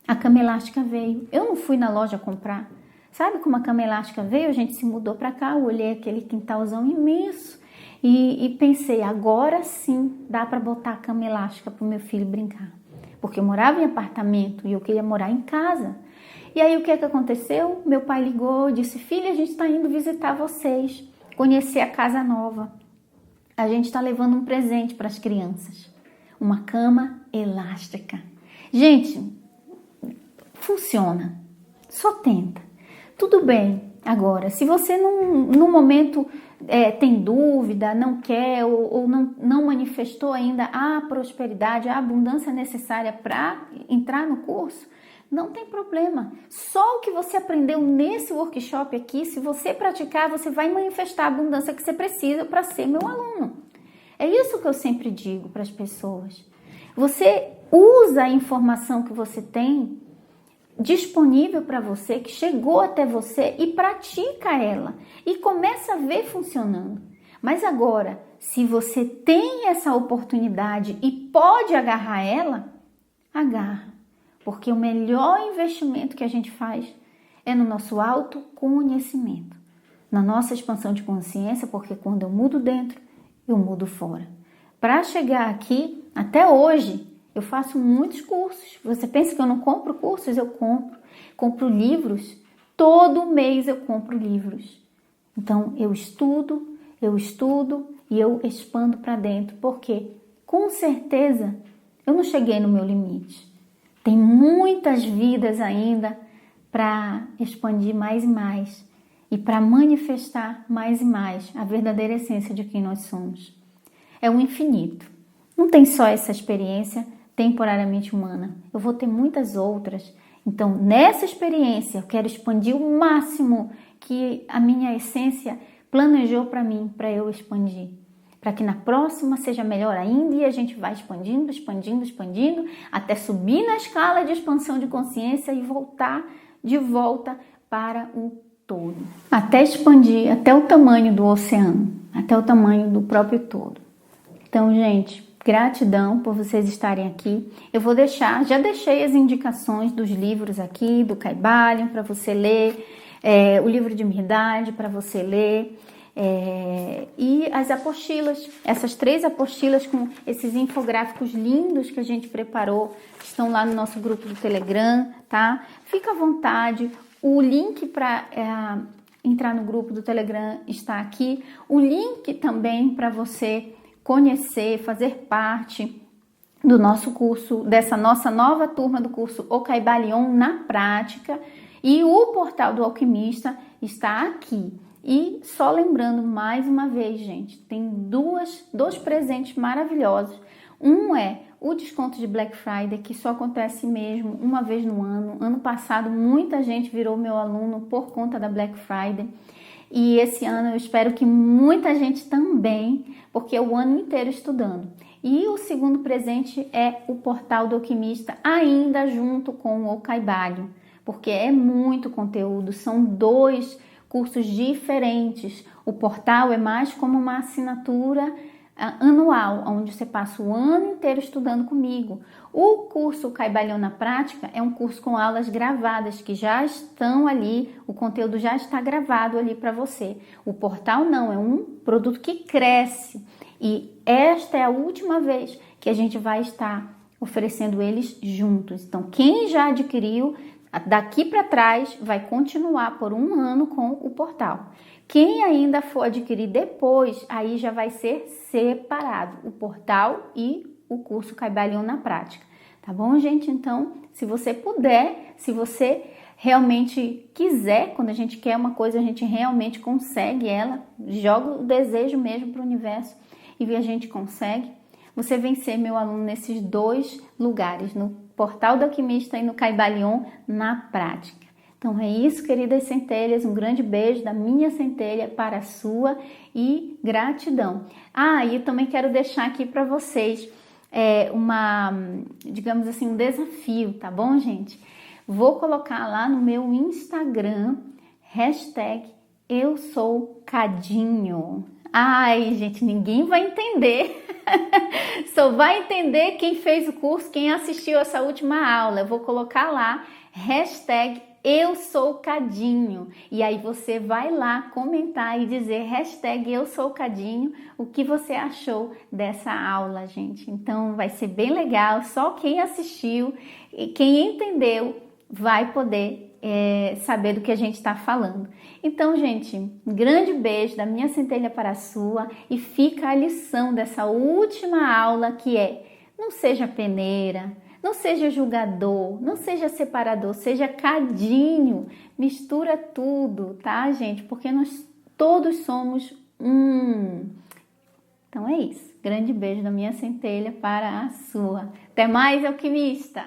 a cama elástica veio. Eu não fui na loja comprar. Sabe como a cama elástica veio? A gente se mudou para cá, eu olhei aquele quintalzão imenso e pensei, agora sim dá para botar a cama elástica para o meu filho brincar. Porque eu morava em apartamento e eu queria morar em casa. E aí o que aconteceu? Meu pai ligou, disse, filha, a gente está indo visitar vocês, conhecer a casa nova. A gente está levando um presente para as crianças, uma cama elástica. Gente, funciona, só tenta. Tudo bem, agora, se você no momento tem dúvida, não quer ou não manifestou ainda a prosperidade, a abundância necessária para entrar no curso, não tem problema. Só o que você aprendeu nesse workshop aqui, se você praticar, você vai manifestar a abundância que você precisa para ser meu aluno. É isso que eu sempre digo para as pessoas. Você usa a informação que você tem disponível para você, que chegou até você, e pratica ela. E começa a ver funcionando. Mas agora, se você tem essa oportunidade e pode agarrar ela, agarra. Porque o melhor investimento que a gente faz é no nosso autoconhecimento, na nossa expansão de consciência, porque quando eu mudo dentro, eu mudo fora. Para chegar aqui, até hoje, eu faço muitos cursos. Você pensa que eu não compro cursos? Eu compro. Compro livros. Todo mês eu compro livros. Então, eu estudo e eu expando para dentro. Porque, com certeza, eu não cheguei no meu limite. Tem muitas vidas ainda para expandir mais e mais e para manifestar mais e mais a verdadeira essência de quem nós somos. É o infinito. Não tem só essa experiência temporariamente humana. Eu vou ter muitas outras. Então, nessa experiência, eu quero expandir o máximo que a minha essência planejou para mim, para eu expandir. Para que na próxima seja melhor ainda e a gente vai expandindo, até subir na escala de expansão de consciência e voltar de volta para o todo. Até expandir até o tamanho do oceano, até o tamanho do próprio todo. Então, gente, gratidão por vocês estarem aqui. Eu vou deixar, já deixei as indicações dos livros aqui, do Kybalion para você ler, o livro de Mirdade para você ler. E as apostilas, essas 3 apostilas com esses infográficos lindos que a gente preparou, estão lá no nosso grupo do Telegram, tá? Fica à vontade, o link para entrar no grupo do Telegram está aqui, o link também para você conhecer, fazer parte do nosso curso, dessa nossa nova turma do curso O Kybalion na prática, e o portal do alquimista está aqui. E só lembrando mais uma vez, gente, tem dois presentes maravilhosos. Um é o desconto de Black Friday, que só acontece mesmo uma vez no ano. Ano passado, muita gente virou meu aluno por conta da Black Friday. E esse ano eu espero que muita gente também, porque é o ano inteiro estudando. E o segundo presente é o portal do alquimista, ainda junto com o Kybalion, porque é muito conteúdo, são 2 cursos diferentes. O portal é mais como uma assinatura anual, onde você passa o ano inteiro estudando comigo. O curso Kybalion na Prática é um curso com aulas gravadas, que já estão ali, o conteúdo já está gravado ali para você. O portal não, é um produto que cresce. E esta é a última vez que a gente vai estar oferecendo eles juntos. Então, quem já adquiriu, daqui para trás, vai continuar por 1 ano com o portal. Quem ainda for adquirir depois, aí já vai ser separado, o portal e o curso Caibalion na prática. Tá bom, gente? Então, se você puder, se você realmente quiser, quando a gente quer uma coisa, a gente realmente consegue ela, joga o desejo mesmo para o universo e a gente consegue. Você vem ser meu aluno nesses 2 lugares, no Portal do Alquimista e no Caibalion na prática. Então é isso, queridas centelhas, um grande beijo da minha centelha para a sua e gratidão. E eu também quero deixar aqui para vocês digamos assim, um desafio, tá bom, gente? Vou colocar lá no meu Instagram, #EuSouCadinho. Ai, gente, ninguém vai entender. Só vai entender quem fez o curso, quem assistiu essa última aula. Eu vou colocar lá, #EuSouCadinho. E aí você vai lá comentar e dizer #EuSouCadinho o que você achou dessa aula, gente. Então vai ser bem legal. Só quem assistiu e quem entendeu vai poder saber do que a gente está falando. Então, gente, um grande beijo da minha centelha para a sua e fica a lição dessa última aula que é: não seja peneira, não seja julgador, não seja separador, seja cadinho, mistura tudo, tá, gente? Porque nós todos somos um. Então é isso. Grande beijo da minha centelha para a sua. Até mais, alquimista!